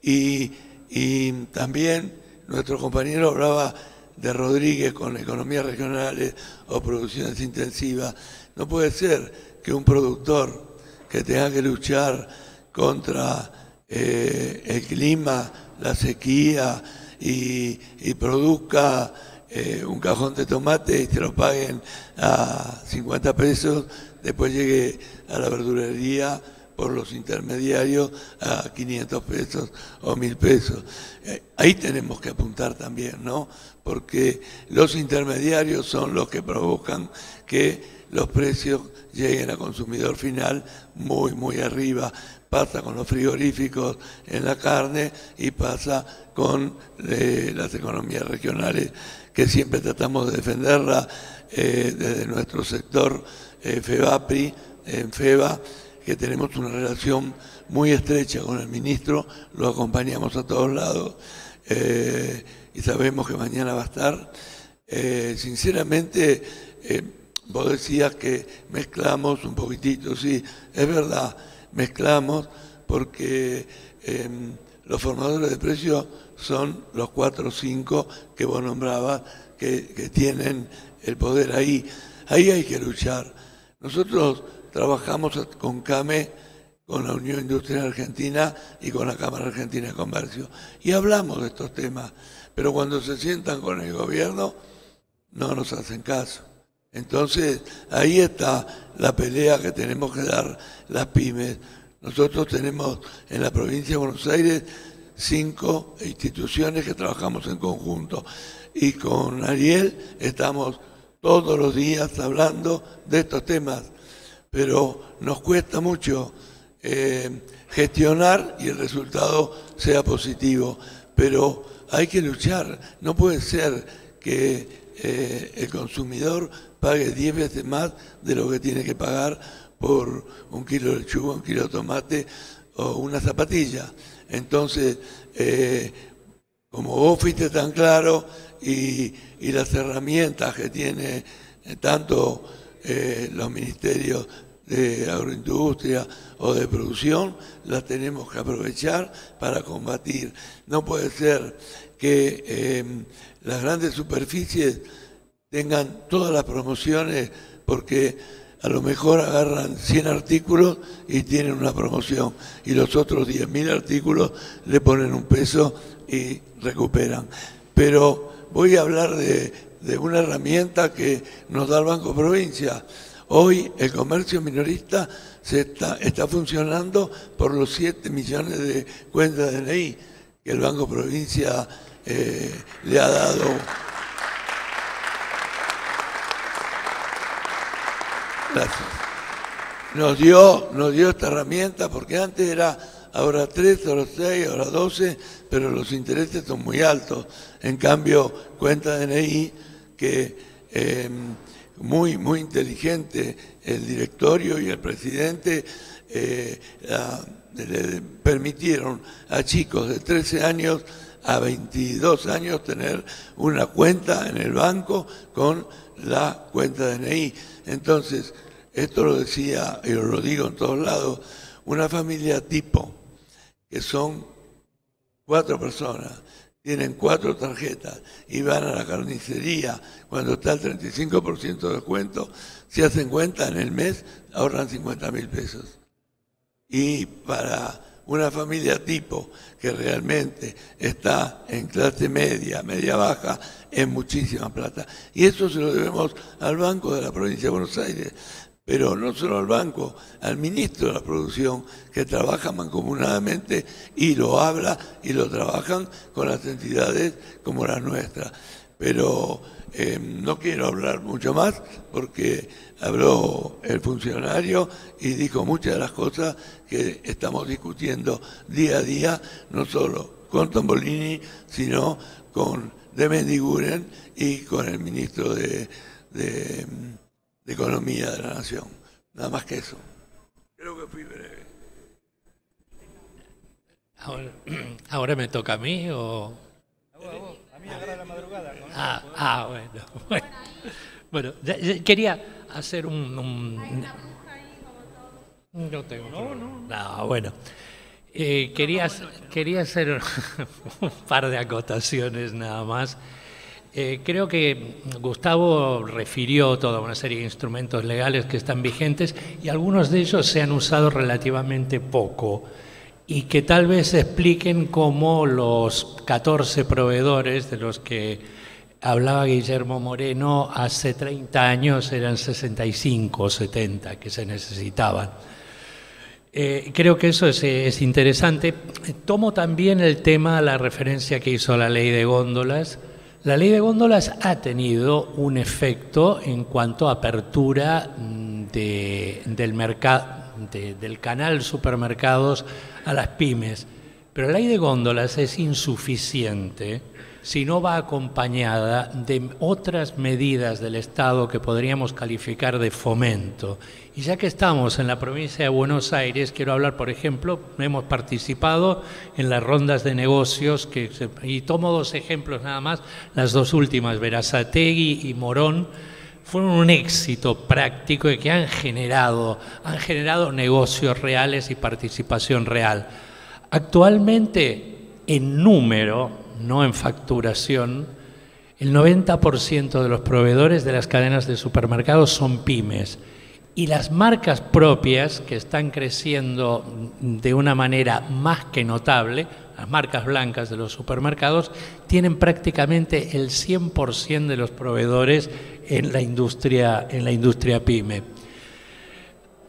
Y también nuestro compañero hablaba de Rodríguez con economías regionales o producciones intensivas. No puede ser que un productor que tenga que luchar contra el clima, la sequía y produzca un cajón de tomate y te lo paguen a 50 pesos, después llegue a la verdulería por los intermediarios a 500 pesos o 1000 pesos. Ahí tenemos que apuntar también, ¿no? Porque los intermediarios son los que provocan que los precios lleguen al consumidor final muy, muy arriba. Pasa con los frigoríficos en la carne y pasa con las economías regionales, que siempre tratamos de defenderla desde nuestro sector FEBAPRI, en FEBA, que tenemos una relación muy estrecha con el ministro, lo acompañamos a todos lados y sabemos que mañana va a estar. Sinceramente, vos decías que mezclamos un poquitito, sí, es verdad, mezclamos porque los formadores de precios son los 4 o 5 que vos nombrabas que tienen el poder ahí. Ahí hay que luchar. Nosotros trabajamos con CAME, con la Unión Industrial Argentina y con la Cámara Argentina de Comercio. Y hablamos de estos temas, pero cuando se sientan con el gobierno no nos hacen caso. Entonces, ahí está la pelea que tenemos que dar las pymes. Nosotros tenemos en la provincia de Buenos Aires 5 instituciones que trabajamos en conjunto. Y con Ariel estamos todos los días hablando de estos temas. Pero nos cuesta mucho gestionar y el resultado sea positivo. Pero hay que luchar. No puede ser que el consumidor pague 10 veces más de lo que tiene que pagar por un kilo de lechuga, un kilo de tomate o una zapatilla. Entonces, como vos fuiste tan claro y las herramientas que tiene tanto los ministerios de agroindustria o de producción, las tenemos que aprovechar para combatir. No puede ser que las grandes superficies tengan todas las promociones porque a lo mejor agarran 100 artículos y tienen una promoción y los otros 10.000 artículos le ponen un peso y recuperan. Pero voy a hablar de una herramienta que nos da el Banco Provincia. Hoy el comercio minorista está funcionando por los 7 millones de cuentas de DNI que el Banco Provincia le ha dado. Gracias. Nos dio esta herramienta porque antes era ahora 3, ahora 6, ahora 12, pero los intereses son muy altos. En cambio, cuenta DNI que muy, muy inteligente el directorio y el presidente le permitieron a chicos de 13 años a 22 años tener una cuenta en el banco con la cuenta DNI. Entonces, esto lo decía, y lo digo en todos lados, una familia tipo, que son 4 personas, tienen 4 tarjetas y van a la carnicería cuando está el 35% de descuento, si hacen cuenta en el mes ahorran 50.000 pesos. Y para una familia tipo que realmente está en clase media, media baja, es muchísima plata. Y eso se lo debemos al Banco de la Provincia de Buenos Aires, pero no solo al banco, al ministro de la Producción, que trabaja mancomunadamente y lo habla y lo trabajan con las entidades como la nuestra. Pero no quiero hablar mucho más porque habló el funcionario y dijo muchas de las cosas que estamos discutiendo día a día, no solo con Tombolini, sino con de Mendiguren y con el ministro de Economía de la Nación. Nada más que eso. Creo que fui breve. Ahora me toca a mí o... A mí agarra la madrugada. Bueno. Bueno, quería hacer No tengo. No, bueno. Quería hacer un par de acotaciones nada más. Creo que Gustavo refirió toda una serie de instrumentos legales que están vigentes y algunos de ellos se han usado relativamente poco y que tal vez expliquen cómo los 14 proveedores de los que hablaba Guillermo Moreno hace 30 años eran 65 o 70 que se necesitaban. Creo que eso es interesante. Tomo también el tema, la referencia que hizo a la ley de góndolas. La ley de góndolas ha tenido un efecto en cuanto a apertura del mercado, del canal supermercados a las pymes. Pero la ley de góndolas es insuficiente si no va acompañada de otras medidas del Estado que podríamos calificar de fomento. Y ya que estamos en la provincia de Buenos Aires, quiero hablar, por ejemplo, hemos participado en las rondas de negocios, y tomo dos ejemplos nada más, las dos últimas, Berazategui y Morón, fueron un éxito práctico y que han generado negocios reales y participación real. Actualmente, en número, no en facturación, el 90% de los proveedores de las cadenas de supermercados son pymes. Y las marcas propias, que están creciendo de una manera más que notable, las marcas blancas de los supermercados, tienen prácticamente el 100% de los proveedores en la industria pyme.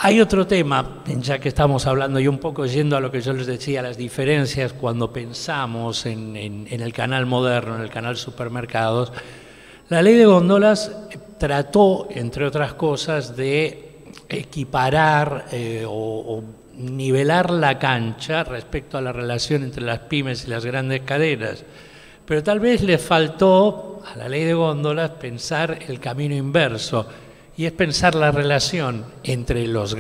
Hay otro tema, ya que estamos hablando y un poco yendo a lo que yo les decía, las diferencias cuando pensamos en el canal moderno, en el canal supermercados. La ley de góndolas trató, entre otras cosas, de equiparar o nivelar la cancha respecto a la relación entre las pymes y las grandes cadenas. Pero tal vez le faltó a la ley de góndolas pensar el camino inverso, y es pensar la relación entre los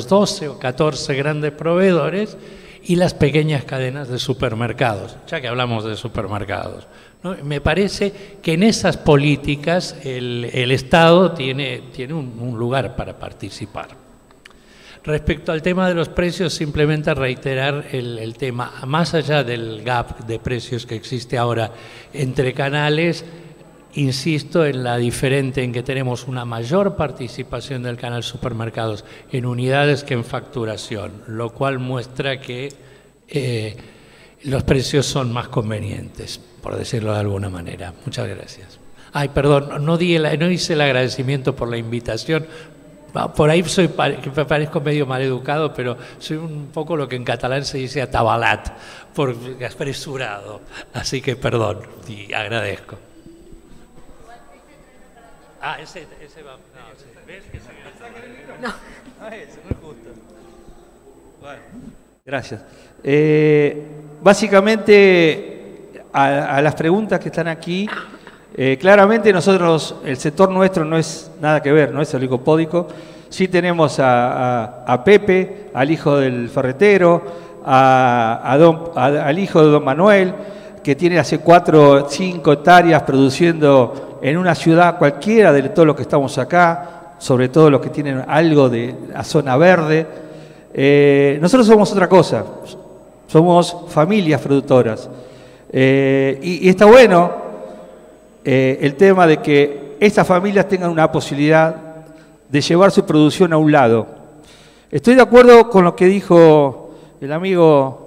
12 o 14 grandes proveedores y las pequeñas cadenas de supermercados, ya que hablamos de supermercados, ¿no? Me parece que en esas políticas el Estado tiene un lugar para participar. Respecto al tema de los precios, simplemente reiterar el tema, más allá del gap de precios que existe ahora entre canales, insisto en en que tenemos una mayor participación del canal supermercados en unidades que en facturación, lo cual muestra que los precios son más convenientes, por decirlo de alguna manera. Muchas gracias. Ay, perdón, no hice el agradecimiento por la invitación. Por ahí me parezco medio maleducado, pero soy un poco lo que en catalán se dice atabalat, por apresurado. Así que perdón y agradezco. Ese va. No, ¿ves que No. Ese no es justo. Bueno. Gracias. Básicamente, a las preguntas que están aquí, claramente nosotros, el sector nuestro no es nada que ver, no es oligopódico. Sí tenemos a Pepe, al hijo del ferretero, al hijo de don Manuel, que tiene hace 4 o 5 hectáreas produciendo en una ciudad cualquiera de todos los que estamos acá, sobre todo los que tienen algo de la zona verde. Nosotros somos otra cosa, somos familias productoras. Y está bueno el tema de que estas familias tengan una posibilidad de llevar su producción a un lado. Estoy de acuerdo con lo que dijo el amigo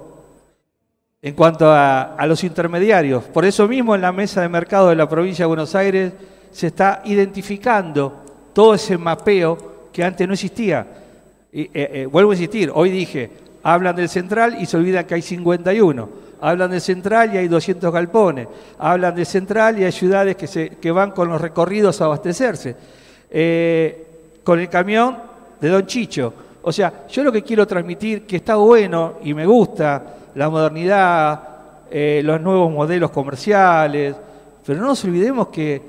en cuanto a los intermediarios. Por eso mismo en la mesa de mercado de la provincia de Buenos Aires se está identificando todo ese mapeo que antes no existía. Vuelvo a insistir, hoy dije, hablan del central y se olvidan que hay 51. Hablan del central y hay 200 galpones. Hablan del central y hay ciudades que van con los recorridos a abastecerse. Con el camión de Don Chicho. O sea, yo lo que quiero transmitir, que está bueno y me gusta, la modernidad, los nuevos modelos comerciales, pero no nos olvidemos que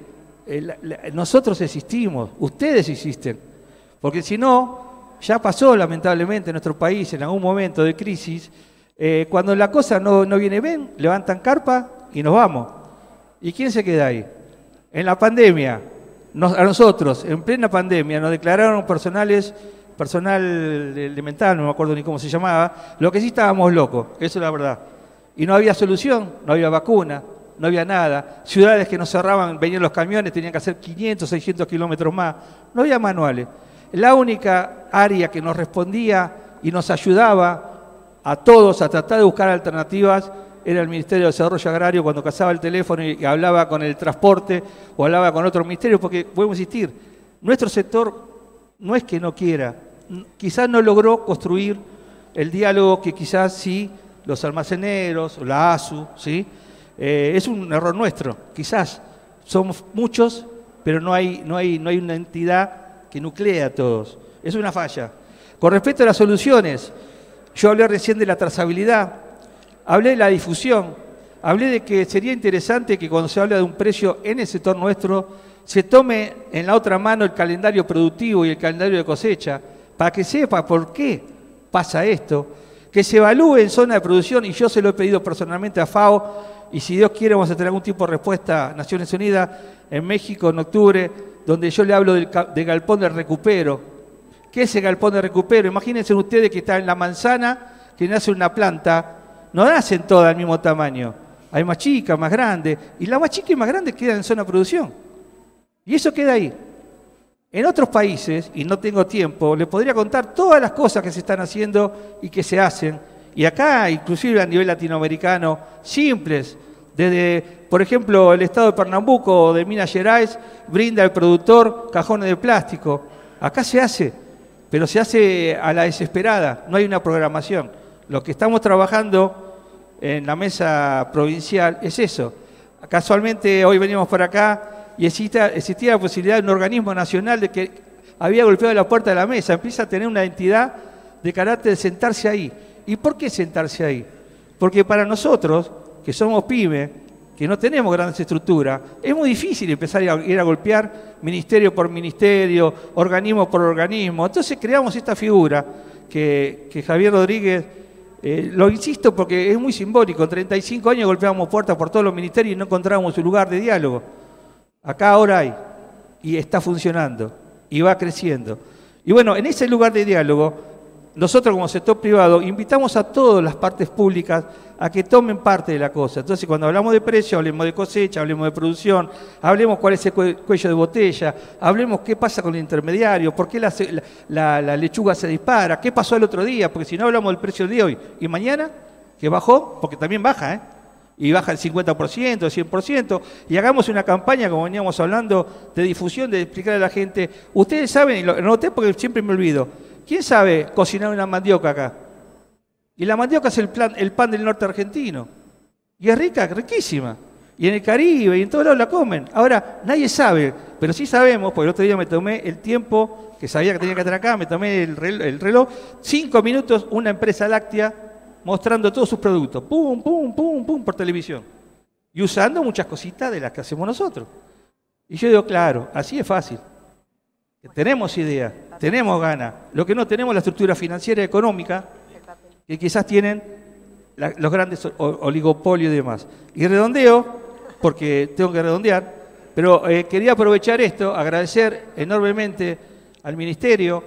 nosotros existimos, ustedes existen, porque si no, ya pasó lamentablemente en nuestro país en algún momento de crisis, cuando la cosa no viene bien, levantan carpa y nos vamos. ¿Y quién se queda ahí? En la pandemia, a nosotros, en plena pandemia, nos declararon personal elemental, no me acuerdo ni cómo se llamaba, lo que sí estábamos locos, eso es la verdad. Y no había solución, no había vacuna, no había nada. Ciudades que nos cerraban, venían los camiones, tenían que hacer 500, 600 kilómetros más. No había manuales. La única área que nos respondía y nos ayudaba a todos a tratar de buscar alternativas era el Ministerio de Desarrollo Agrario, cuando cazaba el teléfono y hablaba con el transporte o hablaba con otro ministerio, porque, podemos insistir, nuestro sector no es que no quiera, quizás no logró construir el diálogo que quizás sí los almaceneros, o la ASU, ¿sí? Es un error nuestro, quizás. Somos muchos, pero no hay una entidad que nuclea a todos. Es una falla. Con respecto a las soluciones, yo hablé recién de la trazabilidad, hablé de la difusión, hablé de que sería interesante que cuando se habla de un precio en el sector nuestro, se tome en la otra mano el calendario productivo y el calendario de cosecha, para que sepa por qué pasa esto, que se evalúe en zona de producción, y yo se lo he pedido personalmente a FAO, y si Dios quiere vamos a tener algún tipo de respuesta a Naciones Unidas en México en octubre, donde yo le hablo de galpón de recupero. ¿Qué es el galpón de recupero? Imagínense ustedes que está en la manzana, que nace una planta, no nacen todas al mismo tamaño, hay más chicas, más grandes, y la más chica y más grande quedan en zona de producción. Y eso queda ahí. En otros países, y no tengo tiempo, les podría contar todas las cosas que se están haciendo y que se hacen, y acá, inclusive a nivel latinoamericano, simples, desde, por ejemplo, el estado de Pernambuco o de Minas Gerais, brinda al productor cajones de plástico. Acá se hace, pero se hace a la desesperada, no hay una programación. Lo que estamos trabajando en la mesa provincial es eso. Casualmente hoy venimos por acá y existía la posibilidad de un organismo nacional de que había golpeado la puerta de la mesa, empieza a tener una entidad de carácter de sentarse ahí. ¿Y por qué sentarse ahí? Porque para nosotros, que somos pymes, que no tenemos grandes estructuras, es muy difícil empezar a ir a golpear ministerio por ministerio, organismo por organismo. Entonces creamos esta figura que Javier Rodríguez, lo insisto porque es muy simbólico, en 35 años golpeábamos puertas por todos los ministerios y no encontrábamos un lugar de diálogo. Acá ahora hay, y está funcionando, y va creciendo. Y bueno, en ese lugar de diálogo, nosotros como sector privado invitamos a todas las partes públicas a que tomen parte de la cosa. Entonces cuando hablamos de precio, hablemos de cosecha, hablemos de producción, hablemos cuál es el cuello de botella, hablemos qué pasa con el intermediario, por qué la lechuga se dispara, qué pasó el otro día, porque si no hablamos del precio de hoy y mañana, que bajó, porque también baja, y baja el 50%, el 100%, y hagamos una campaña, como veníamos hablando, de difusión, de explicar a la gente. Ustedes saben, y lo noté porque siempre me olvido, ¿quién sabe cocinar una mandioca acá? Y la mandioca es el pan del norte argentino. Y es rica, riquísima. Y en el Caribe y en todos lados la comen. Ahora, nadie sabe, pero sí sabemos, porque el otro día me tomé el tiempo, que sabía que tenía que estar acá, me tomé el reloj, 5 minutos, una empresa láctea mostrando todos sus productos. Pum, pum, pum, pum, por televisión. Y usando muchas cositas de las que hacemos nosotros. Y yo digo, claro, así es fácil. Tenemos idea, tenemos ganas. Lo que no tenemos es la estructura financiera y económica que quizás tienen los grandes oligopolios y demás. Y redondeo, porque tengo que redondear, pero quería aprovechar esto, agradecer enormemente al Ministerio,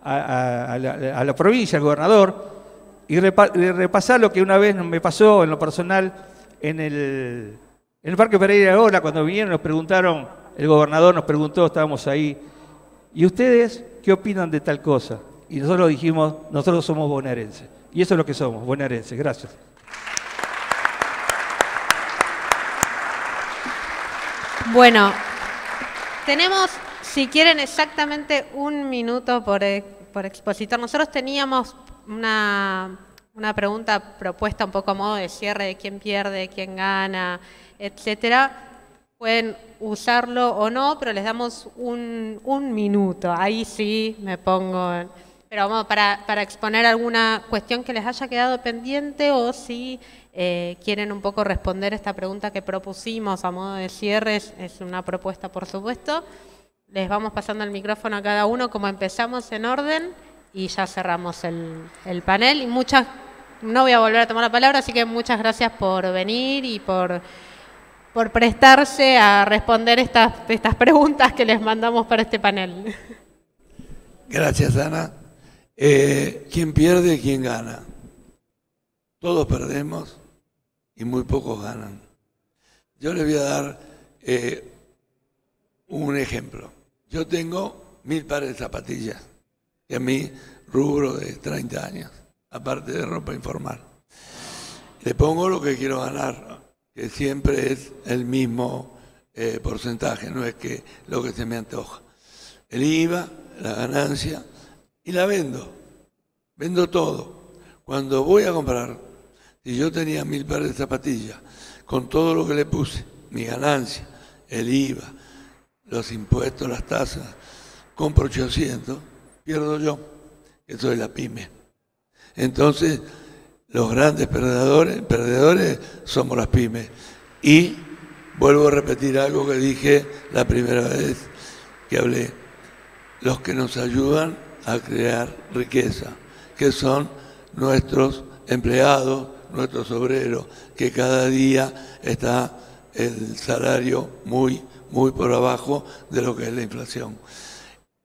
a la provincia, al gobernador, y repasar lo que una vez me pasó en lo personal en el Parque Pereira de Ola, cuando vinieron, nos preguntaron, el gobernador nos preguntó, estábamos ahí, ¿y ustedes qué opinan de tal cosa? Y nosotros dijimos, nosotros somos bonaerenses. Y eso es lo que somos, bonaerenses. Gracias. Bueno, tenemos, si quieren, exactamente 1 minuto por expositor. Nosotros teníamos una pregunta propuesta un poco a modo de cierre de quién pierde, quién gana, etcétera. Pueden usarlo o no, pero les damos un minuto. Ahí sí me pongo... Pero vamos, para exponer alguna cuestión que les haya quedado pendiente o si quieren un poco responder esta pregunta que propusimos a modo de cierre, es una propuesta por supuesto. Les vamos pasando el micrófono a cada uno como empezamos en orden y ya cerramos el panel. Y no voy a volver a tomar la palabra, así que muchas gracias por venir y por por prestarse a responder estas preguntas que les mandamos para este panel. Gracias, Ana. ¿Quién pierde y quién gana? Todos perdemos y muy pocos ganan. Yo les voy a dar un ejemplo. Yo tengo 1000 pares de zapatillas, que a mi rubro de 30 años, aparte de ropa informal. Le pongo lo que quiero ganar, que siempre es el mismo porcentaje, no es que lo que se me antoja. El IVA, la ganancia, y la vendo. Vendo todo. Cuando voy a comprar, si yo tenía 1000 pares de zapatillas, con todo lo que le puse, mi ganancia, el IVA, los impuestos, las tasas, compro 800, pierdo yo, que soy la pyme. Entonces, los grandes perdedores somos las pymes. Y vuelvo a repetir algo que dije la primera vez que hablé. Los que nos ayudan a crear riqueza, que son nuestros empleados, nuestros obreros, que cada día está el salario muy por abajo de lo que es la inflación.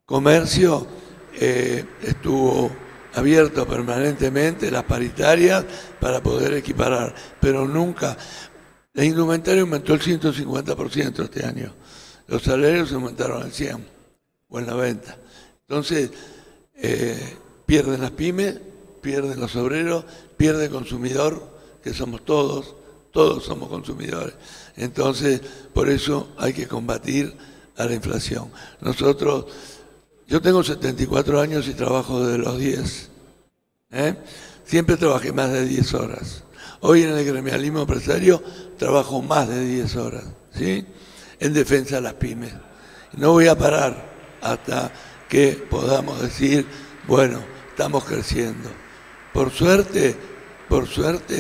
Comercio estuvo abierto permanentemente, las paritarias para poder equiparar, pero nunca. La indumentaria aumentó el 150% este año. Los salarios aumentaron el 100% o el 90%. Entonces, pierden las pymes, pierden los obreros, pierde el consumidor, que somos todos somos consumidores. Entonces, por eso hay que combatir a la inflación. Yo tengo 74 años y trabajo desde los 10. Siempre trabajé más de 10 horas. Hoy en el gremialismo empresario trabajo más de 10 horas, ¿sí? En defensa de las pymes. No voy a parar hasta que podamos decir, bueno, estamos creciendo. Por suerte,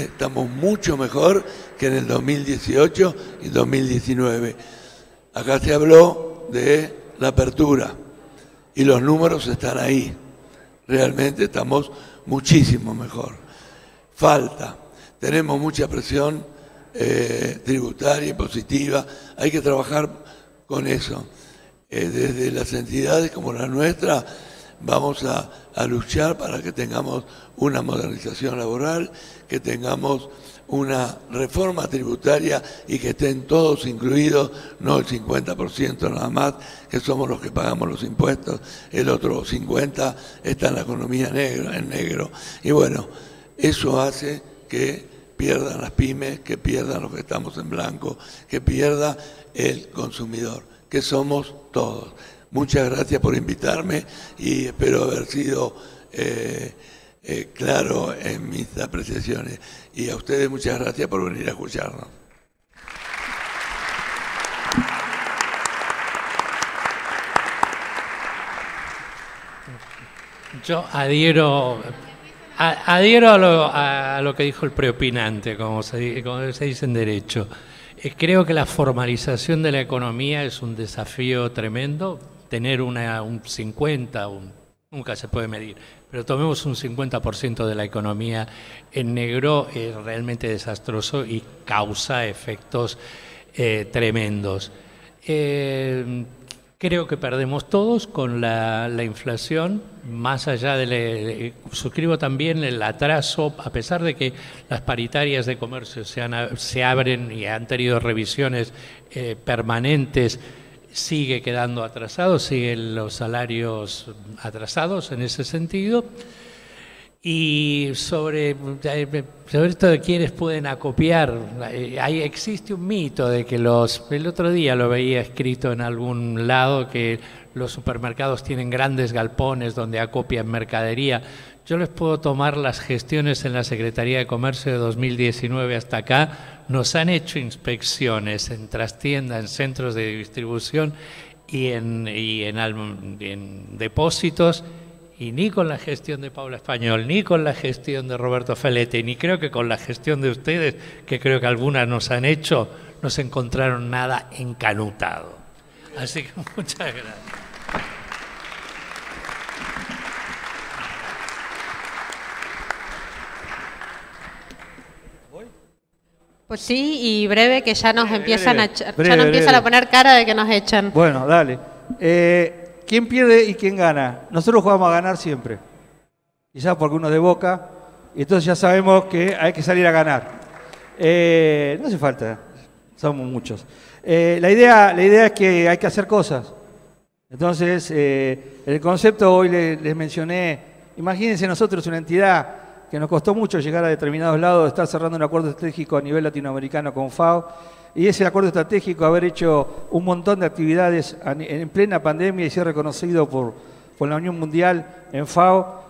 estamos mucho mejor que en el 2018 y 2019. Acá se habló de la apertura y los números están ahí. Realmente estamos muchísimo mejor. Tenemos mucha presión tributaria y positiva, hay que trabajar con eso. Desde las entidades como la nuestra vamos a luchar para que tengamos una modernización laboral, que tengamos una reforma tributaria y que estén todos incluidos, no el 50% nada más, que somos los que pagamos los impuestos, el otro 50% está en la economía negra, en negro. Y bueno, eso hace que pierdan las pymes, que pierdan los que estamos en blanco, que pierda el consumidor, que somos todos. Muchas gracias por invitarme y espero haber sido claro en mis apreciaciones. Y a ustedes muchas gracias por venir a escucharnos. Yo adhiero a lo que dijo el preopinante, como se dice en derecho. Creo que la formalización de la economía es un desafío tremendo. Tener un 50, nunca se puede medir, pero tomemos un 50% de la economía en negro, es realmente desastroso y causa efectos tremendos. Creo que perdemos todos con la inflación, más allá suscribo también el atraso, a pesar de que las paritarias de comercio se abren y han tenido revisiones permanentes, sigue quedando atrasado, siguen los salarios atrasados en ese sentido. Y sobre esto de quiénes pueden acopiar, existe un mito de que el otro día lo veía escrito en algún lado, que los supermercados tienen grandes galpones donde acopian mercadería. Yo les puedo tomar las gestiones en la Secretaría de Comercio de 2019 hasta acá. Nos han hecho inspecciones en trastienda, en centros de distribución y en depósitos, y ni con la gestión de Paula Español, ni con la gestión de Roberto Felete, ni creo que con la gestión de ustedes, que creo que algunas nos han hecho, no se encontraron nada encanutado. Así que muchas gracias. Pues sí, y breve, que ya nos empiezan breve. ya Breve, nos empiezan breve. a poner cara de que nos echan. Bueno, dale. ¿Quién pierde y quién gana? Nosotros jugamos a ganar siempre. Quizás porque uno es de Boca, y entonces ya sabemos que hay que salir a ganar. No hace falta, somos muchos. La idea es que hay que hacer cosas. Entonces, el concepto hoy les mencioné, imagínense nosotros una entidad que nos costó mucho llegar a determinados lados, estar cerrando un acuerdo estratégico a nivel latinoamericano con FAO, y ese acuerdo estratégico, haber hecho un montón de actividades en plena pandemia y ser reconocido por la Unión Mundial en FAO,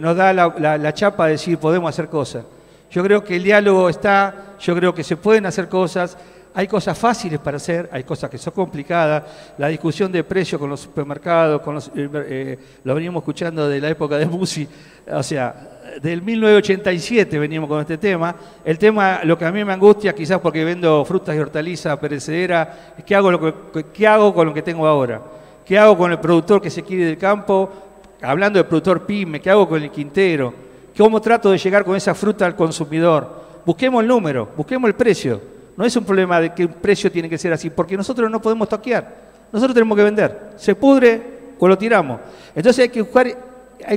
nos da la chapa de decir podemos hacer cosas. Yo creo que el diálogo está, yo creo que se pueden hacer cosas, hay cosas fáciles para hacer, hay cosas que son complicadas, la discusión de precios con los supermercados, lo veníamos escuchando de la época de Musi, o sea, del 1987 veníamos con este tema. El tema, lo que a mí me angustia, quizás porque vendo frutas y hortalizas perecederas, es ¿qué hago con lo que tengo ahora? ¿Qué hago con el productor que se quiere del campo? Hablando del productor pyme, ¿qué hago con el quintero? ¿Cómo trato de llegar con esa fruta al consumidor? Busquemos el número, busquemos el precio. No es un problema de que el precio tiene que ser así, porque nosotros no podemos toquear. Nosotros tenemos que vender. Se pudre o lo tiramos. Entonces hay que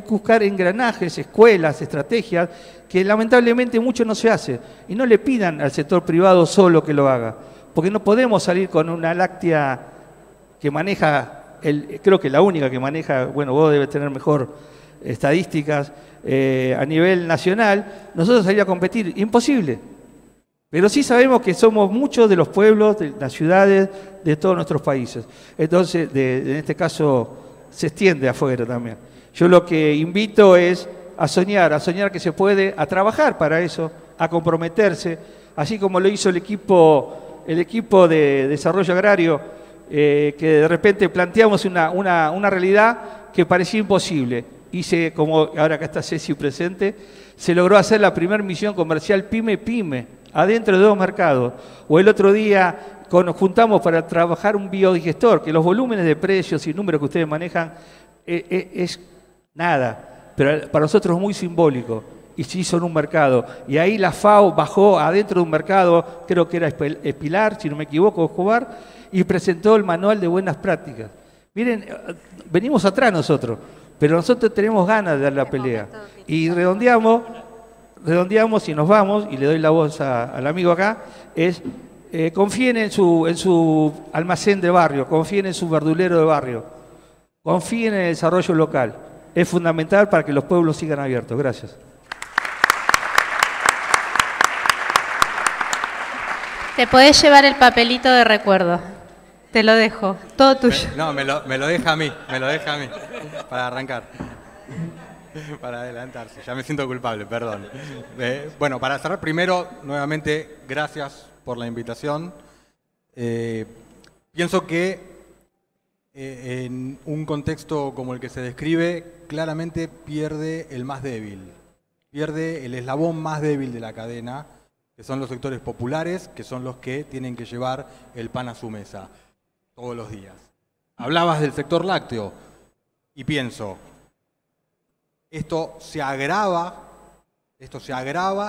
buscar engranajes, escuelas, estrategias, que lamentablemente mucho no se hace. Y no le pidan al sector privado solo que lo haga. Porque no podemos salir con una láctea que maneja, creo que la única que maneja, bueno, vos debes tener mejor estadísticas, a nivel nacional, nosotros salir a competir, imposible. Pero sí sabemos que somos muchos de los pueblos, de las ciudades, de todos nuestros países. Entonces, en este caso, se extiende afuera también. Yo lo que invito es a soñar que se puede, a trabajar para eso, a comprometerse, así como lo hizo el equipo de desarrollo agrario, que de repente planteamos una realidad que parecía imposible. Como ahora acá está Ceci presente, se logró hacer la primera misión comercial pyme, adentro de 2 mercados. O el otro día nos juntamos para trabajar un biodigestor, que los volúmenes de precios y números que ustedes manejan es nada, pero para nosotros es muy simbólico. Y se hizo en un mercado. Y ahí la FAO bajó adentro de un mercado, creo que era Espilar, si no me equivoco, Escobar, y presentó el manual de buenas prácticas. Miren, venimos atrás nosotros, pero nosotros tenemos ganas de dar la pelea. Y redondeamos y nos vamos, y le doy la voz al amigo acá, confíen en su almacén de barrio, confíen en su verdulero de barrio, confíen en el desarrollo local. Es fundamental para que los pueblos sigan abiertos. Gracias. Te podés llevar el papelito de recuerdo. Te lo dejo, todo tuyo. Me lo deja a mí, para arrancar. Para adelantarse, ya me siento culpable, perdón. Bueno, para cerrar primero, nuevamente, gracias por la invitación. Pienso que en un contexto como el que se describe, claramente pierde el más débil, pierde el eslabón más débil de la cadena, que son los sectores populares, que son los que tienen que llevar el pan a su mesa todos los días. Hablabas del sector lácteo y pienso, esto se agrava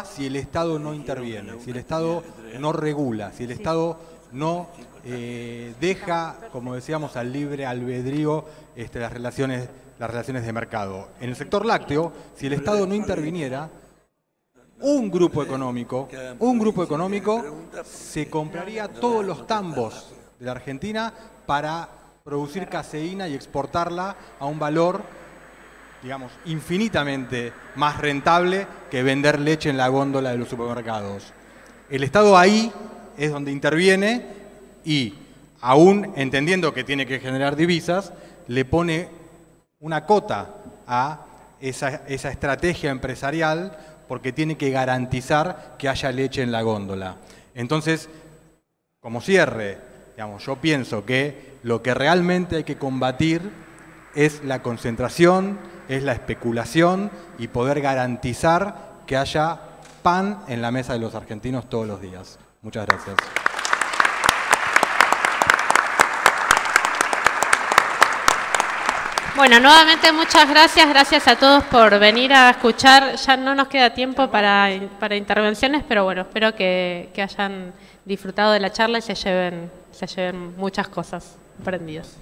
si el Estado no interviene, si el Estado no regula, si el Estado no deja, como decíamos, al libre albedrío las relaciones de mercado. En el sector lácteo, si el Estado no interviniera, un grupo económico se compraría todos los tambos de la Argentina para producir caseína y exportarla a un valor, digamos, infinitamente más rentable que vender leche en la góndola de los supermercados. El Estado ahí es donde interviene y, aún entendiendo que tiene que generar divisas, le pone una cota a esa estrategia empresarial porque tiene que garantizar que haya leche en la góndola. Entonces, como cierre, digamos, yo pienso que lo que realmente hay que combatir es la concentración, es la especulación y poder garantizar que haya pan en la mesa de los argentinos todos los días. Muchas gracias. Bueno, nuevamente muchas gracias a todos por venir a escuchar. Ya no nos queda tiempo para intervenciones, pero bueno, espero que hayan disfrutado de la charla y se lleven muchas cosas aprendidas.